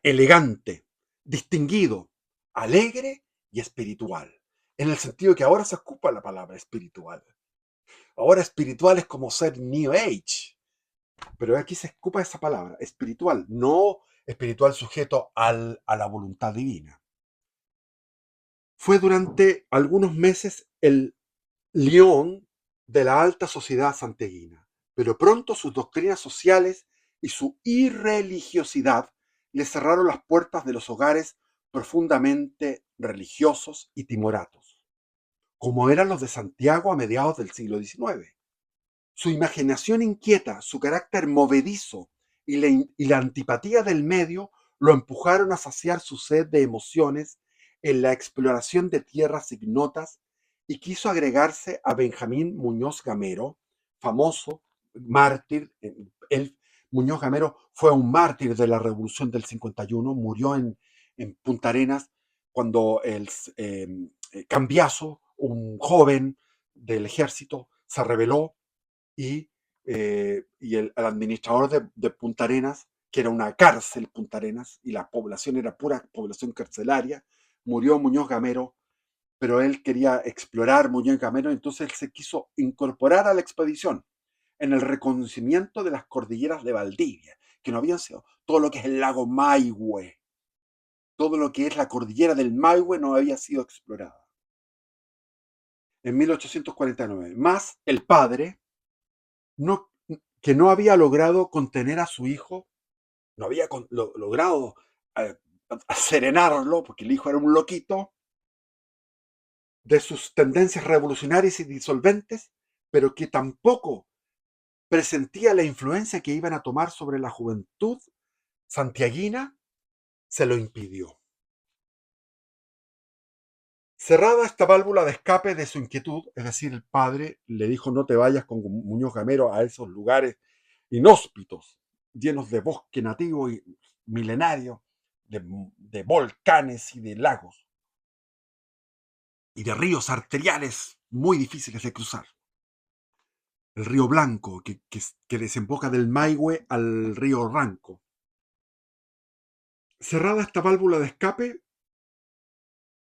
Elegante, distinguido, alegre y espiritual. En el sentido de que ahora se ocupa la palabra espiritual. Ahora espiritual es como ser New Age, pero aquí se ocupa esa palabra, espiritual, no espiritual sujeto a la voluntad divina. Fue durante algunos meses el león de la alta sociedad santiaguina, pero pronto sus doctrinas sociales y su irreligiosidad le cerraron las puertas de los hogares profundamente religiosos y timoratos, como eran los de Santiago a mediados del siglo XIX. Su imaginación inquieta, su carácter movedizo y la antipatía del medio lo empujaron a saciar su sed de emociones en la exploración de tierras ignotas y quiso agregarse a Benjamín Muñoz Gamero, famoso mártir. Muñoz Gamero fue un mártir de la Revolución del 51, murió en Punta Arenas cuando Cambiaso, un joven del ejército, se rebeló y el administrador de Punta Arenas, que era una cárcel Punta Arenas, y la población era pura población carcelaria, murió Muñoz Gamero, pero él quería explorar Muñoz Gamero, entonces él se quiso incorporar a la expedición en el reconocimiento de las cordilleras de Valdivia, que no habían sido, todo lo que es el lago Maihue, todo lo que es la cordillera del Maihue no había sido explorada. En 1849, más el padre, no, que no había logrado contener a su hijo, no había logrado eh, serenarlo, porque el hijo era un loquito, de sus tendencias revolucionarias y disolventes, pero que tampoco presentía la influencia que iban a tomar sobre la juventud santiaguina, se lo impidió. Cerrada esta válvula de escape de su inquietud, es decir, el padre le dijo: no te vayas con Muñoz Gamero a esos lugares inhóspitos, llenos de bosque nativo y milenario, de volcanes y de lagos, y de ríos arteriales muy difíciles de cruzar. El río Blanco, que desemboca del Maihue al río Ranco. Cerrada esta válvula de escape,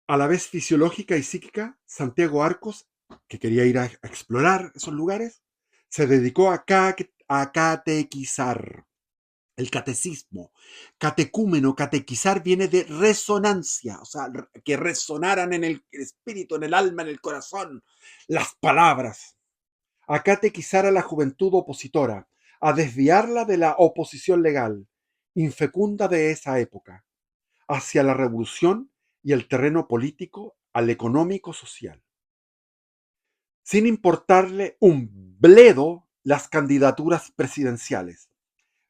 a la vez fisiológica y psíquica, Santiago Arcos, que quería ir a explorar esos lugares, se dedicó a catequizar. El catecismo, catecúmeno, catequizar viene de resonancia, o sea, que resonaran en el espíritu, en el alma, en el corazón, las palabras. A catequizar a la juventud opositora, a desviarla de la oposición legal, infecunda de esa época, hacia la revolución y el terreno político al económico social, sin importarle un bledo las candidaturas presidenciales.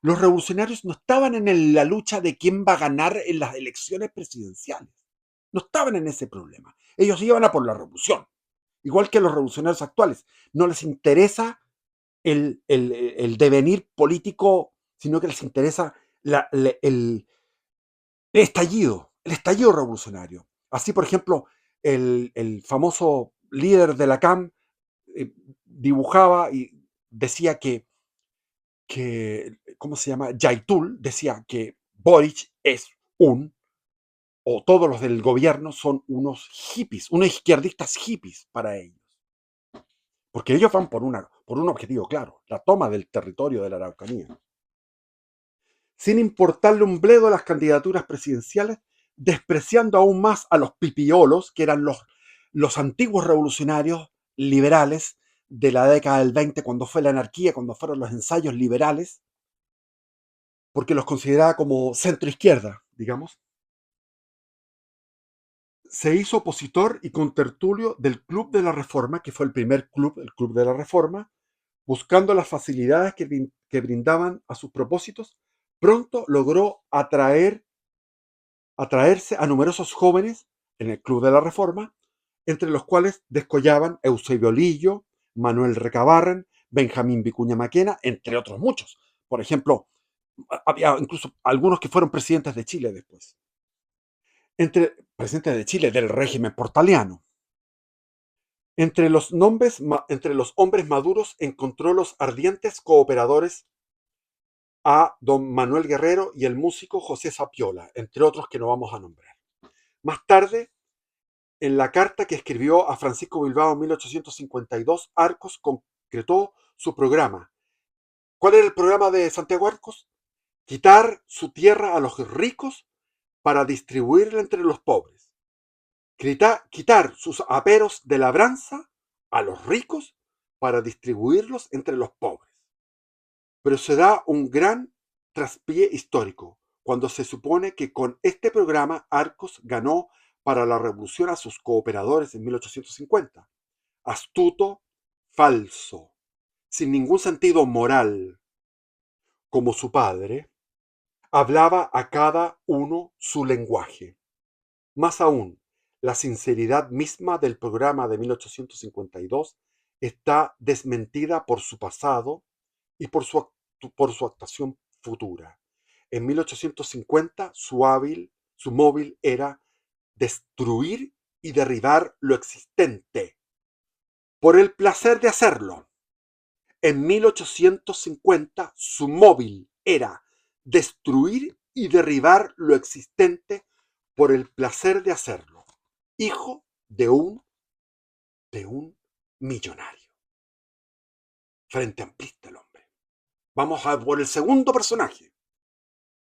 Los revolucionarios no estaban en la lucha de quién va a ganar en las elecciones presidenciales. No estaban en ese problema. Ellos iban a por la revolución. Igual que los revolucionarios actuales. No les interesa el devenir político, sino que les interesa el estallido revolucionario. Así, por ejemplo, el famoso líder de la CAM dibujaba y decía ¿cómo se llama? Yaitul decía que Boric es o todos los del gobierno son unos hippies, unos izquierdistas hippies para ellos. Porque ellos van por un objetivo claro, la toma del territorio de la Araucanía. Sin importarle un bledo las candidaturas presidenciales, despreciando aún más a los pipiolos, que eran los antiguos revolucionarios liberales de la década del 20, cuando fue la anarquía, cuando fueron los ensayos liberales, porque los consideraba como centro-izquierda, digamos. Se hizo opositor y contertulio del Club de la Reforma, que fue el primer club, el Club de la Reforma, buscando las facilidades que brindaban a sus propósitos, pronto logró atraerse a numerosos jóvenes en el Club de la Reforma, entre los cuales descollaban Eusebio Lillo, Manuel Recabarren, Benjamín Vicuña Maquena, entre otros muchos. Por ejemplo, había incluso algunos que fueron presidentes de Chile después. Presidentes de Chile del régimen portaliano. Entre los hombres maduros encontró los ardientes cooperadores a don Manuel Guerrero y el músico José Sapiola, entre otros que no vamos a nombrar. Más tarde, en la carta que escribió a Francisco Bilbao en 1852, Arcos concretó su programa. ¿Cuál era el programa de Santiago Arcos? Quitar su tierra a los ricos para distribuirla entre los pobres. Quitar sus aperos de labranza a los ricos para distribuirlos entre los pobres. Pero se da un gran traspié histórico cuando se supone que con este programa Arcos ganó para la revolución a sus cooperadores en 1850. Astuto, falso, sin ningún sentido moral, como su padre, hablaba a cada uno su lenguaje. Más aún, la sinceridad misma del programa de 1852 está desmentida por su pasado y por su actuación futura. En 1850 su móvil era destruir y derribar lo existente, por el placer de hacerlo. En 1850 su móvil era destruir y derribar lo existente por el placer de hacerlo. Hijo de un millonario. Frente amplista el hombre. Vamos a por el segundo personaje.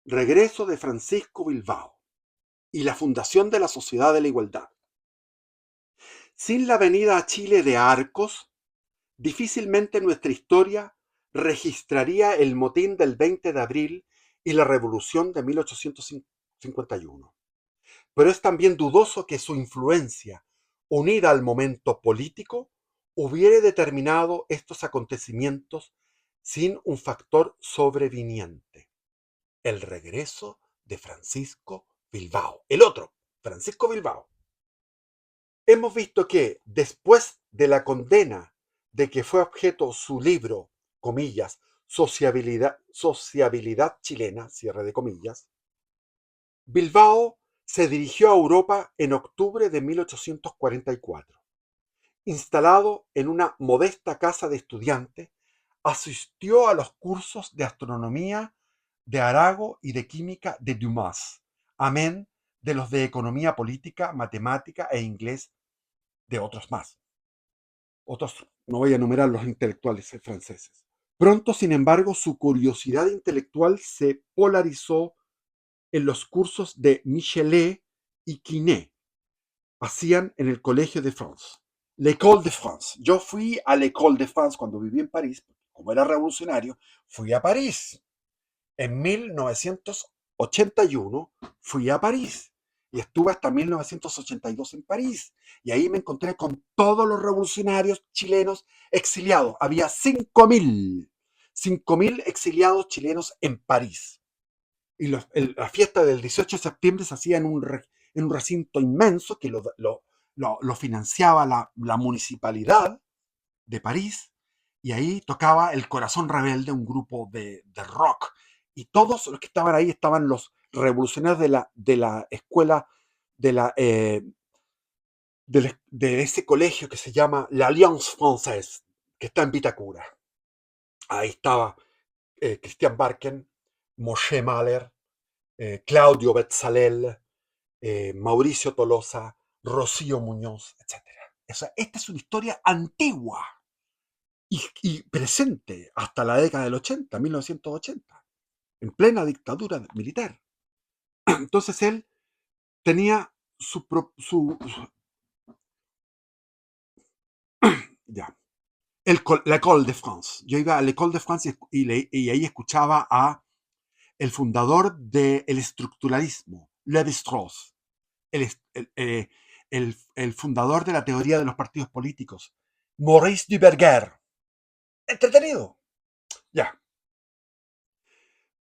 Regreso de Francisco Bilbao y la fundación de la Sociedad de la Igualdad. Sin la venida a Chile de Arcos, difícilmente nuestra historia registraría el motín del 20 de abril y la revolución de 1851. Pero es también dudoso que su influencia, unida al momento político, hubiera determinado estos acontecimientos sin un factor sobreviniente: el regreso de Francisco Bilbao. El otro, Francisco Bilbao. Hemos visto que después de la condena de que fue objeto su libro, comillas, Sociabilidad chilena, cierre de comillas, Bilbao se dirigió a Europa en octubre de 1844. Instalado en una modesta casa de estudiante, asistió a los cursos de astronomía de Arago y de química de Dumas, amén de los de economía política, matemática e inglés de otros más. Otros, no voy a enumerar los intelectuales franceses. Pronto, sin embargo, su curiosidad intelectual se polarizó en los cursos de Michelet y Quinet. Hacían en el Colegio de France, l'École de France. Yo fui a l'École de France cuando viví en París, como era revolucionario, fui a París. En 1981 fui a París y estuve hasta 1982 en París. Y ahí me encontré con todos los revolucionarios chilenos exiliados. Había 5.000 exiliados chilenos en París. Y la fiesta del 18 de septiembre se hacía en un recinto inmenso que lo financiaba la municipalidad de París, y ahí tocaba El Corazón Rebelde, un grupo de rock, y todos los que estaban ahí estaban los revolucionarios de la escuela, de, la, de ese colegio que se llama l'Alliance Française, que está en Vitacura. Ahí estaba Christian Barken, Moshe Mahler, Claudio Betzalel, Mauricio Tolosa, Rocío Muñoz, etc. O sea, esta es una historia antigua y presente hasta la década del 80, 1980, en plena dictadura militar. Entonces él tenía ya, l'École de France. Yo iba a l'École de France y ahí escuchaba a el fundador del estructuralismo, Lévi-Strauss, el, el fundador de la teoría de los partidos políticos, Maurice Duverger, entretenido. Ya.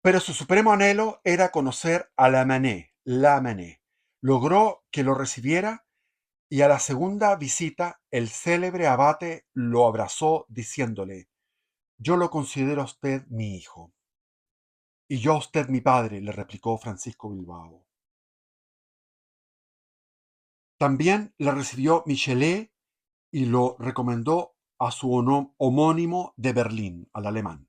Pero su supremo anhelo era conocer a Lamennais. Logró que lo recibiera y a la segunda visita el célebre abate lo abrazó diciéndole: «Yo lo considero a usted mi hijo». «Y yo a usted mi padre», le replicó Francisco Bilbao. También le recibió Michelet y lo recomendó a su homónimo de Berlín, al alemán.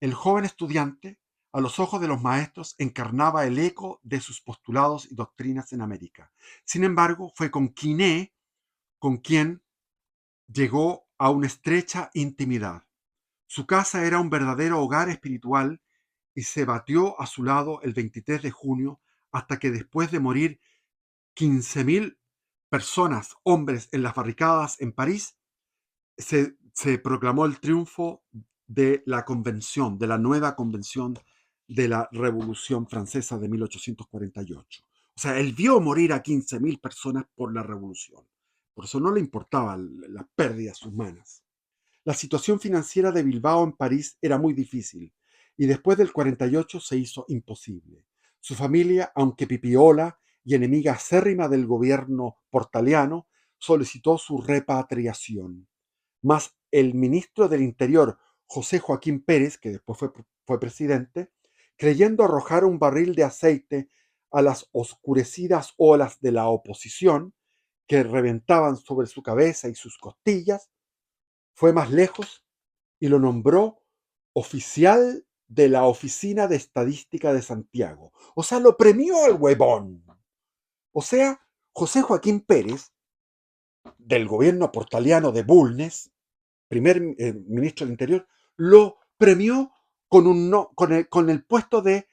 El joven estudiante, a los ojos de los maestros, encarnaba el eco de sus postulados y doctrinas en América. Sin embargo, fue con Quinet con quien llegó a una estrecha intimidad. Su casa era un verdadero hogar espiritual y se batió a su lado el 23 de junio hasta que después de morir 15.000 personas, hombres, en las barricadas en París, se proclamó el triunfo de la convención, de la nueva convención de la Revolución Francesa de 1848. O sea, él vio morir a 15.000 personas por la revolución. Por eso no le importaban las pérdidas humanas. La situación financiera de Bilbao en París era muy difícil y después del 48 se hizo imposible. Su familia, aunque pipiola y enemiga acérrima del gobierno portaliano, solicitó su repatriación. Mas el ministro del Interior, José Joaquín Pérez, que después fue presidente, creyendo arrojar un barril de aceite a las oscurecidas olas de la oposición, que reventaban sobre su cabeza y sus costillas, fue más lejos y lo nombró oficial de la Oficina de Estadística de Santiago. O sea, lo premió al huevón. O sea, José Joaquín Pérez, del gobierno portaliano de Bulnes, primer ministro del Interior, lo premió con, con el puesto de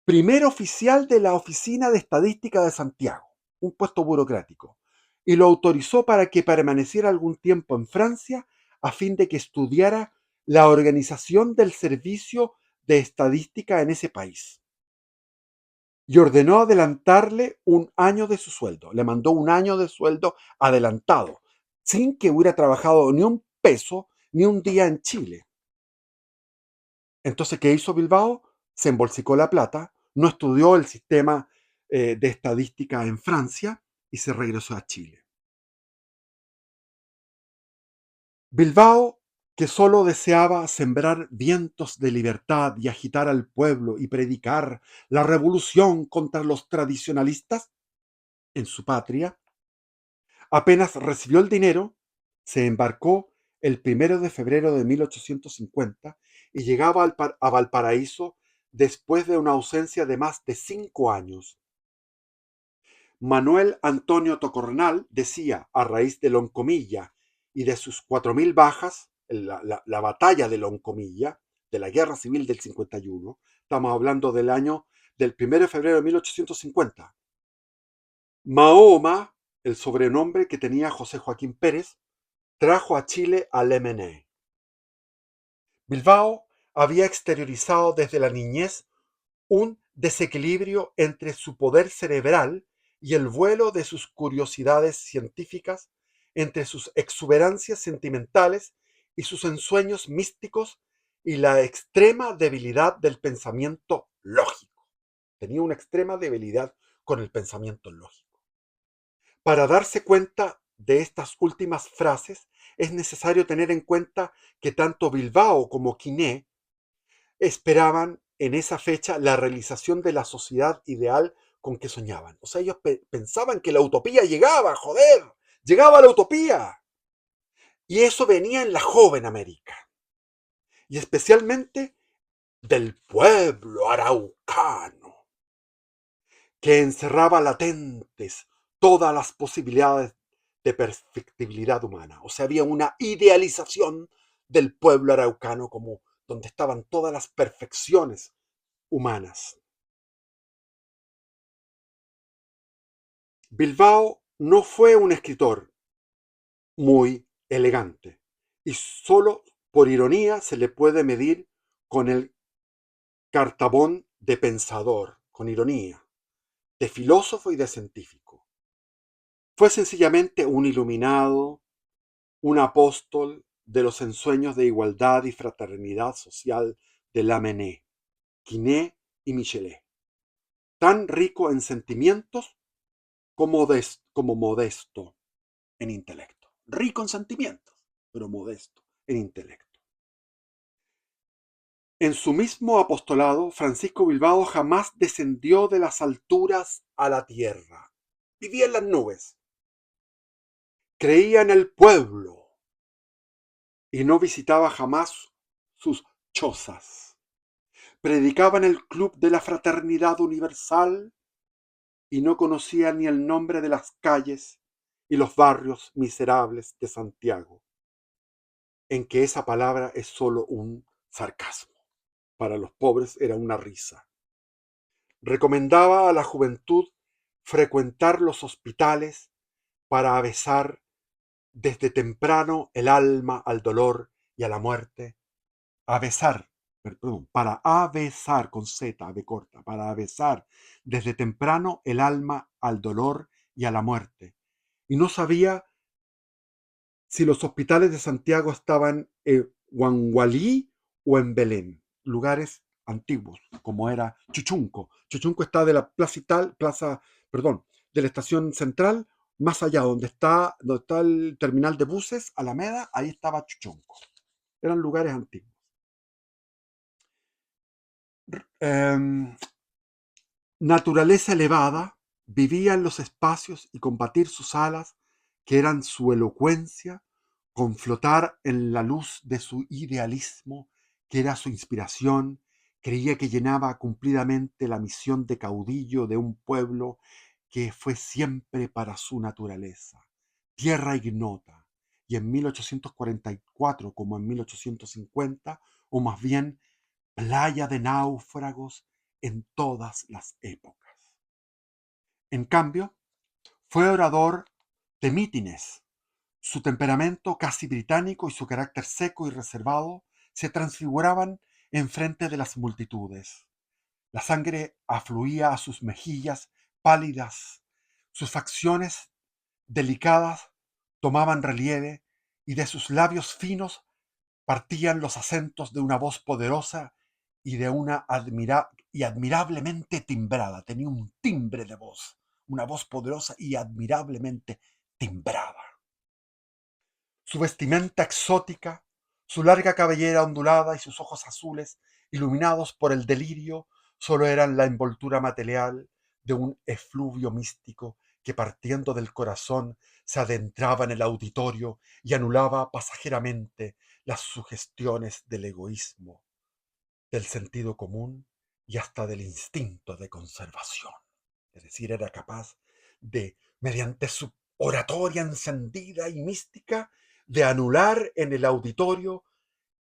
primer oficial de la Oficina de Estadística de Santiago, un puesto burocrático, y lo autorizó para que permaneciera algún tiempo en Francia a fin de que estudiara la organización del servicio de estadística en ese país. Y ordenó adelantarle un año de su sueldo. Le mandó un año de sueldo adelantado, sin que hubiera trabajado ni un peso ni un día en Chile. Entonces, ¿qué hizo Bilbao? Se embolsicó la plata, no estudió el sistema de estadística en Francia y se regresó a Chile. Bilbao, que solo deseaba sembrar vientos de libertad y agitar al pueblo y predicar la revolución contra los tradicionalistas en su patria, apenas recibió el dinero, se embarcó el 1 de febrero de 1850 y llegaba a Valparaíso después de una ausencia de más de 5 años. Manuel Antonio Tocornal decía, a raíz de Loncomilla y de sus 4.000 bajas, la batalla de Loncomilla, de la guerra civil del 51, estamos hablando del 1 de febrero de 1850. Mahoma, el sobrenombre que tenía José Joaquín Pérez, trajo a Chile a Lamennais. Bilbao había exteriorizado desde la niñez un desequilibrio entre su poder cerebral y el vuelo de sus curiosidades científicas, entre sus exuberancias sentimentales y sus ensueños místicos y la extrema debilidad del pensamiento lógico. Tenía una extrema debilidad con el pensamiento lógico. Para darse cuenta de estas últimas frases, es necesario tener en cuenta que tanto Bilbao como Quinet esperaban en esa fecha la realización de la sociedad ideal con que soñaban. O sea, ellos pensaban que la utopía llegaba, joder, llegaba la utopía. Y eso venía en la joven América. Y especialmente del pueblo araucano, que encerraba latentes todas las posibilidades de perfectibilidad humana. O sea, había una idealización del pueblo araucano como donde estaban todas las perfecciones humanas. Bilbao no fue un escritor muy elegante y solo por ironía se le puede medir con el cartabón de pensador, con ironía, de filósofo y de científico. Fue sencillamente un iluminado, un apóstol de los ensueños de igualdad y fraternidad social de Lamennais, Quinet y Michelet, tan rico en sentimientos como modesto en intelecto. Rico en sentimientos, pero modesto en intelecto. En su mismo apostolado, Francisco Bilbao jamás descendió de las alturas a la tierra. Vivía en las nubes. Creía en el pueblo y no visitaba jamás sus chozas. Predicaba en el club de la fraternidad universal y no conocía ni el nombre de las calles y los barrios miserables de Santiago, en que esa palabra es solo un sarcasmo. Para los pobres era una risa. Recomendaba a la juventud frecuentar los hospitales para avesar desde temprano el alma al dolor y a la muerte. Para avesar con Z, B corta, para avesar desde temprano el alma al dolor y a la muerte. Y no sabía si los hospitales de Santiago estaban en Huangualí o en Belén, lugares antiguos, como era Chuchunco. Chuchunco está de la de la estación central, más allá, donde está el terminal de buses, Alameda, ahí estaba Chuchunco. Eran lugares antiguos. Naturaleza elevada, vivía en los espacios y combatir sus alas, que eran su elocuencia, con flotar en la luz de su idealismo, que era su inspiración, creía que llenaba cumplidamente la misión de caudillo de un pueblo que fue siempre para su naturaleza, tierra ignota, y en 1844 como en 1850, o más bien playa de náufragos en todas las épocas. En cambio, fue orador de mítines. Su temperamento casi británico y su carácter seco y reservado se transfiguraban en frente de las multitudes. La sangre afluía a sus mejillas pálidas, sus facciones delicadas tomaban relieve y de sus labios finos partían los acentos de una voz poderosa y de una admirablemente timbrada. Tenía un timbre de voz, una voz poderosa y admirablemente timbrada. Su vestimenta exótica, su larga cabellera ondulada y sus ojos azules, iluminados por el delirio, solo eran la envoltura material de un efluvio místico que, partiendo del corazón, se adentraba en el auditorio y anulaba pasajeramente las sugestiones del egoísmo, del sentido común y hasta del instinto de conservación. Es decir, era capaz de, mediante su oratoria encendida y mística, de anular en el auditorio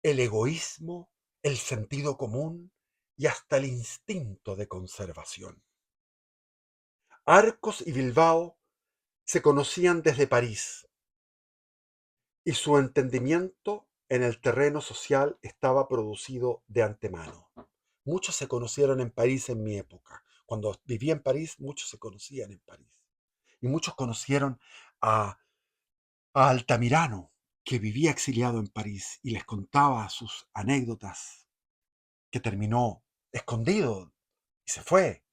el egoísmo, el sentido común y hasta el instinto de conservación. Arcos y Bilbao se conocían desde París, y su entendimiento en el terreno social estaba producido de antemano. Muchos se conocieron en París en mi época. Cuando vivía en París, muchos se conocían en París. Y muchos conocieron a Altamirano, que vivía exiliado en París y les contaba sus anécdotas, que terminó escondido y se fue.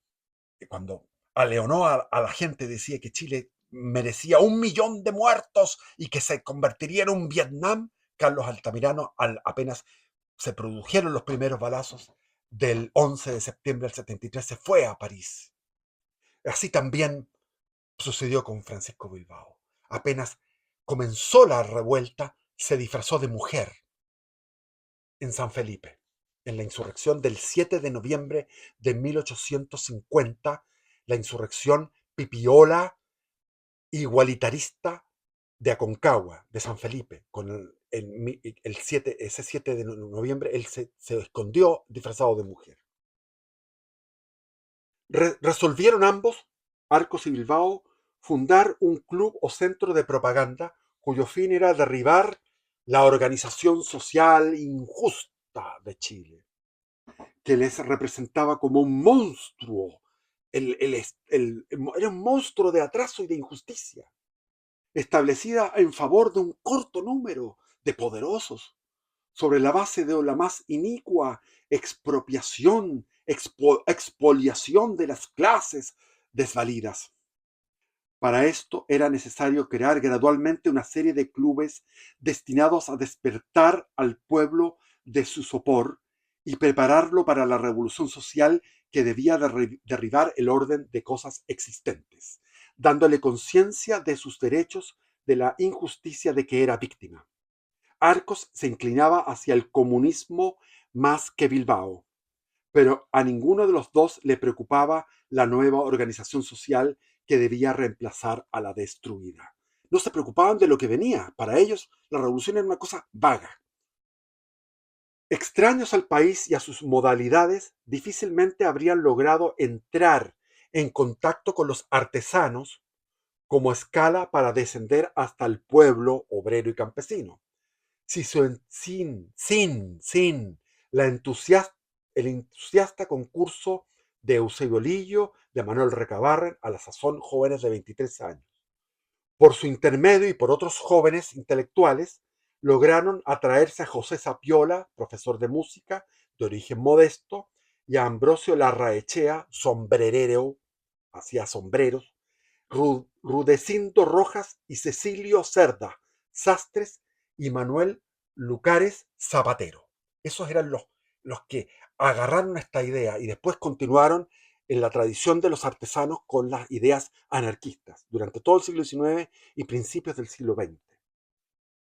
Y cuando aleonó a la gente, decía que Chile merecía 1 millón de muertos y que se convertiría en un Vietnam. Carlos Altamirano, apenas se produjeron los primeros balazos del 11 de septiembre del 73, se fue a París. Así también sucedió con Francisco Bilbao. Apenas comenzó la revuelta, se disfrazó de mujer en San Felipe, en la insurrección del 7 de noviembre de 1850, la insurrección pipiola igualitarista de Aconcagua, de San Felipe. Ese 7 de noviembre él se escondió disfrazado de mujer. Resolvieron ambos, Arcos y Bilbao, fundar un club o centro de propaganda cuyo fin era derribar la organización social injusta de Chile, que les representaba como un monstruo. Era un monstruo de atraso y de injusticia, establecida en favor de un corto número de poderosos, sobre la base de la más inicua expropiación, expoliación de las clases desvalidas. Para esto era necesario crear gradualmente una serie de clubes destinados a despertar al pueblo de su sopor y prepararlo para la revolución social que debía derribar el orden de cosas existentes, dándole conciencia de sus derechos, de la injusticia de que era víctima. Arcos se inclinaba hacia el comunismo más que Bilbao, pero a ninguno de los dos le preocupaba la nueva organización social que debía reemplazar a la destruida. No se preocupaban de lo que venía. Para ellos, la revolución era una cosa vaga. Extraños al país y a sus modalidades, difícilmente habrían logrado entrar en contacto con los artesanos como escala para descender hasta el pueblo obrero y campesino. Si sin la el entusiasta concurso de Eusebio Lillo, de Manuel Recabarren, a la sazón jóvenes de 23 años. Por su intermedio y por otros jóvenes intelectuales, lograron atraerse a José Sapiola, profesor de música de origen modesto, y a Ambrosio Larraechea, sombrerero, hacía sombreros, Rudecindo Rojas y Cecilio Cerda, sastres, y Manuel Lucares, zapatero. Esos eran los que agarraron esta idea y después continuaron en la tradición de los artesanos con las ideas anarquistas durante todo el siglo XIX y principios del siglo XX.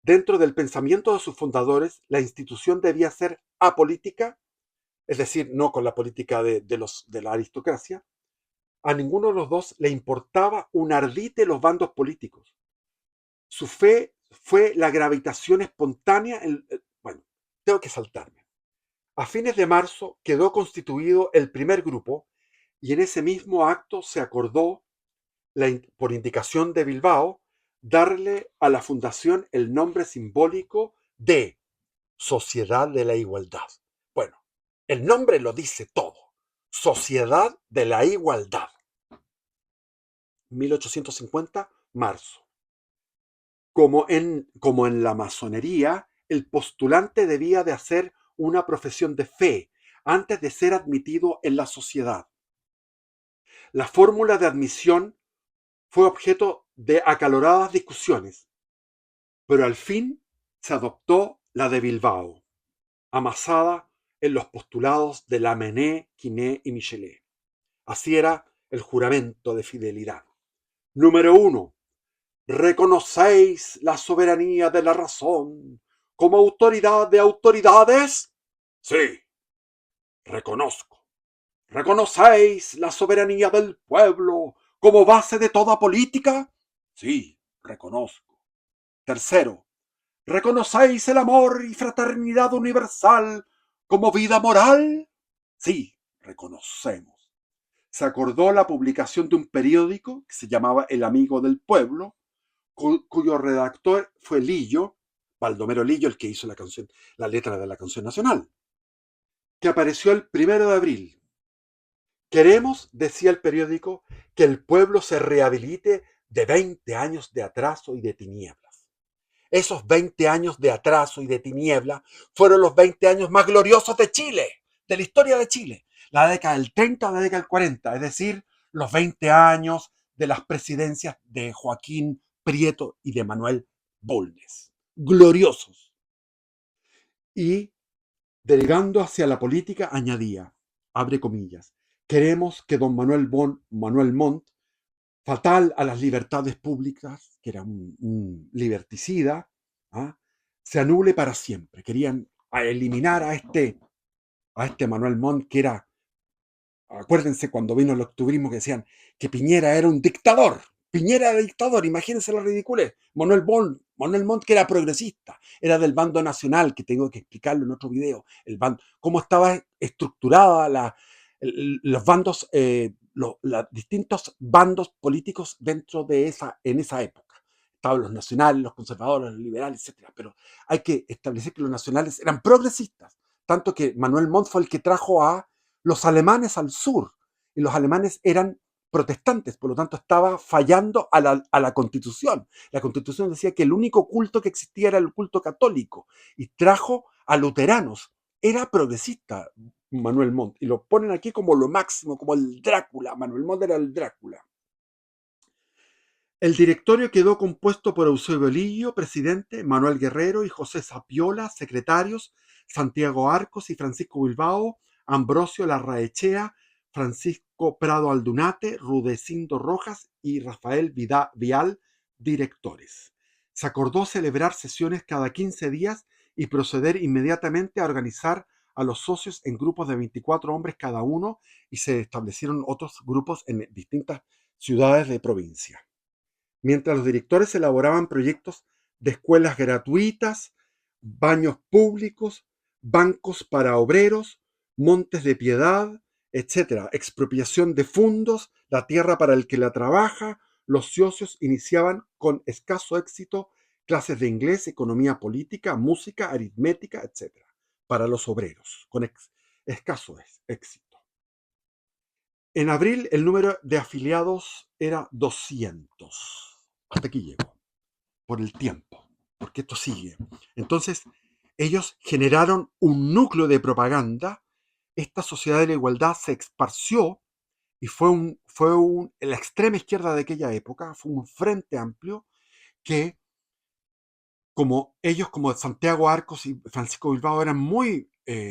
Dentro del pensamiento de sus fundadores, la institución debía ser apolítica, es decir, no con la política de la aristocracia. A ninguno de los dos le importaba un ardite los bandos políticos. Su fe fue la gravitación espontánea. Bueno, tengo que saltarme. A fines de marzo quedó constituido el primer grupo y en ese mismo acto se acordó, por indicación de Bilbao, darle a la fundación el nombre simbólico de Sociedad de la Igualdad. Bueno, el nombre lo dice todo. Sociedad de la Igualdad. 1850, marzo. Como en la masonería, el postulante debía de hacer una profesión de fe antes de ser admitido en la sociedad. La fórmula de admisión fue objeto de acaloradas discusiones, pero al fin se adoptó la de Bilbao, amasada en los postulados de Lamennais, Quinet y Michelet. Así era el juramento de fidelidad. Número 1. ¿Reconocéis la soberanía de la razón como autoridad de autoridades? Sí, reconozco. ¿Reconocéis la soberanía del pueblo como base de toda política? Sí, reconozco. Tercero, ¿reconocéis el amor y fraternidad universal como vida moral? Sí, reconocemos. Se acordó la publicación de un periódico que se llamaba El Amigo del Pueblo, cuyo redactor fue Lillo, Baldomero Lillo, el que hizo la letra de la canción nacional, que apareció el 1 de abril. Queremos, decía el periódico, que el pueblo se rehabilite de 20 años de atraso y de tinieblas. Esos 20 años de atraso y de tiniebla fueron los 20 años más gloriosos de Chile, de la historia de Chile. La década del 30 a la década del 40, es decir, los 20 años de las presidencias de Joaquín Prieto y de Manuel Bulnes. Gloriosos. Y derivando hacia la política, añadía, abre comillas, queremos que don Manuel Montt, fatal a las libertades públicas, que era un liberticida, ¿ah?, se anule para siempre. Querían eliminar a este Manuel Montt, que era, acuérdense cuando vino el octubrismo que decían que Piñera era un dictador. Piñera era dictador, imagínense la ridiculez. Manuel Montt, que era progresista, era del bando nacional, que tengo que explicarlo en otro video, cómo estaba estructurada los bandos, los distintos bandos políticos en esa época. Estaban los nacionales, los conservadores, los liberales, etc. Pero hay que establecer que los nacionales eran progresistas, tanto que Manuel Montt fue el que trajo a los alemanes al sur, y los alemanes eran protestantes, por lo tanto estaba fallando a la Constitución. La Constitución decía que el único culto que existía era el culto católico y trajo a luteranos. Era progresista Manuel Montt y lo ponen aquí como lo máximo, como el Drácula. Manuel Montt era el Drácula. El directorio quedó compuesto por Eusebio Lillo, presidente, Manuel Guerrero y José Sapiola, secretarios, Santiago Arcos y Francisco Bilbao, Ambrosio Larraechea, Francisco Prado Aldunate, Rudecindo Rojas y Rafael Vial, directores. Se acordó celebrar sesiones cada 15 días y proceder inmediatamente a organizar a los socios en grupos de 24 hombres cada uno, y se establecieron otros grupos en distintas ciudades de provincia. Mientras los directores elaboraban proyectos de escuelas gratuitas, baños públicos, bancos para obreros, montes de piedad, etcétera, expropiación de fondos, la tierra para el que la trabaja, los socios iniciaban con escaso éxito clases de inglés, economía política, música, aritmética, etcétera, para los obreros, con escaso éxito. En abril el número de afiliados era 200. Hasta aquí llego, por el tiempo, porque esto sigue. Entonces, ellos generaron un núcleo de propaganda. Esta sociedad de la igualdad se esparció y la extrema izquierda de aquella época, fue un frente amplio que, como ellos, como Santiago Arcos y Francisco Bilbao, eran muy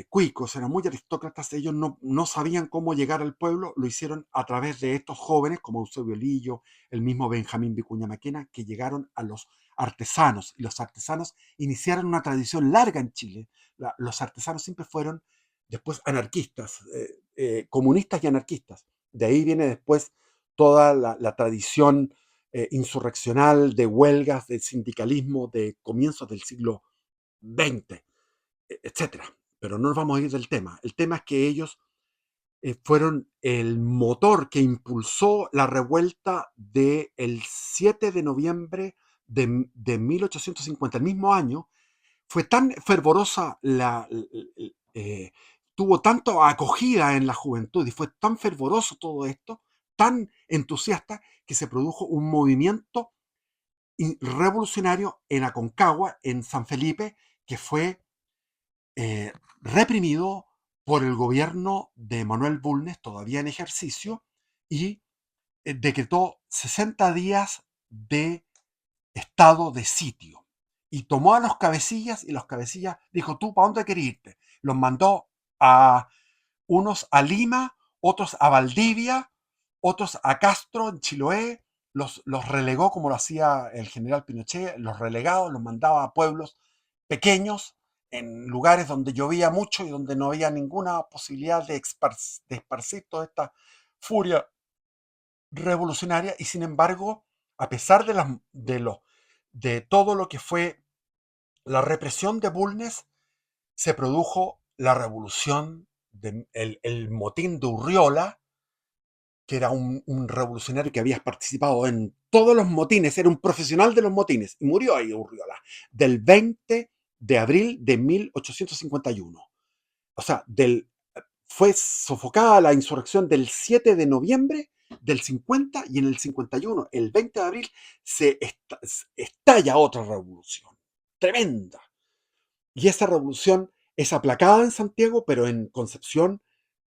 cuicos, eran muy aristócratas, ellos no sabían cómo llegar al pueblo, lo hicieron a través de estos jóvenes como Eusebio Lillo, el mismo Benjamín Vicuña Maquena, que llegaron a los artesanos, y los artesanos iniciaron una tradición larga en Chile. Los artesanos siempre fueron después anarquistas, comunistas y anarquistas. De ahí viene después toda la tradición insurreccional, de huelgas, de sindicalismo de comienzos del siglo XX, etcétera. Pero no nos vamos a ir del tema. El tema es que ellos fueron el motor que impulsó la revuelta del 7 de noviembre de 1850, el mismo año. Fue tan fervorosa tuvo tanto acogida en la juventud y fue tan fervoroso todo esto, tan entusiasta, que se produjo un movimiento revolucionario en Aconcagua, en San Felipe, que fue reprimido por el gobierno de Manuel Bulnes, todavía en ejercicio, y decretó 60 días de estado de sitio. Y tomó a los cabecillas, y los cabecillas dijo: ¿tú para dónde querés irte? Los mandó a unos a Lima, otros a Valdivia, otros a Castro, en Chiloé. Los relegó como lo hacía el general Pinochet, los relegados los mandaba a pueblos pequeños, en lugares donde llovía mucho y donde no había ninguna posibilidad de esparcir toda esta furia revolucionaria. Y sin embargo, a pesar de todo lo que fue la represión de Bulnes, se produjo la revolución, el motín de Urriola, que era un revolucionario que había participado en todos los motines, era un profesional de los motines, y murió ahí Urriola, del 20 de abril de 1851. O sea, fue sofocada la insurrección del 7 de noviembre del 50, y en el 51, el 20 de abril, se estalla otra revolución tremenda. Y esa revolución es aplacada en Santiago, pero en Concepción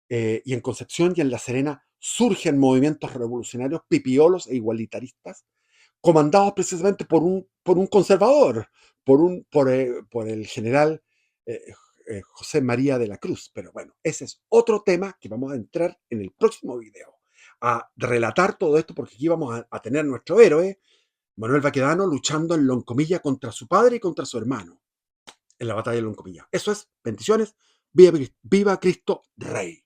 y en La Serena surgen movimientos revolucionarios pipiolos e igualitaristas, comandados precisamente por un conservador, por el general eh, José María de la Cruz. Pero bueno, ese es otro tema que vamos a entrar en el próximo video, a relatar todo esto, porque aquí vamos a tener nuestro héroe, Manuel Baquedano, luchando en Loncomilla contra su padre y contra su hermano, en la batalla de Loncomilla. Eso es, bendiciones, viva Cristo Rey.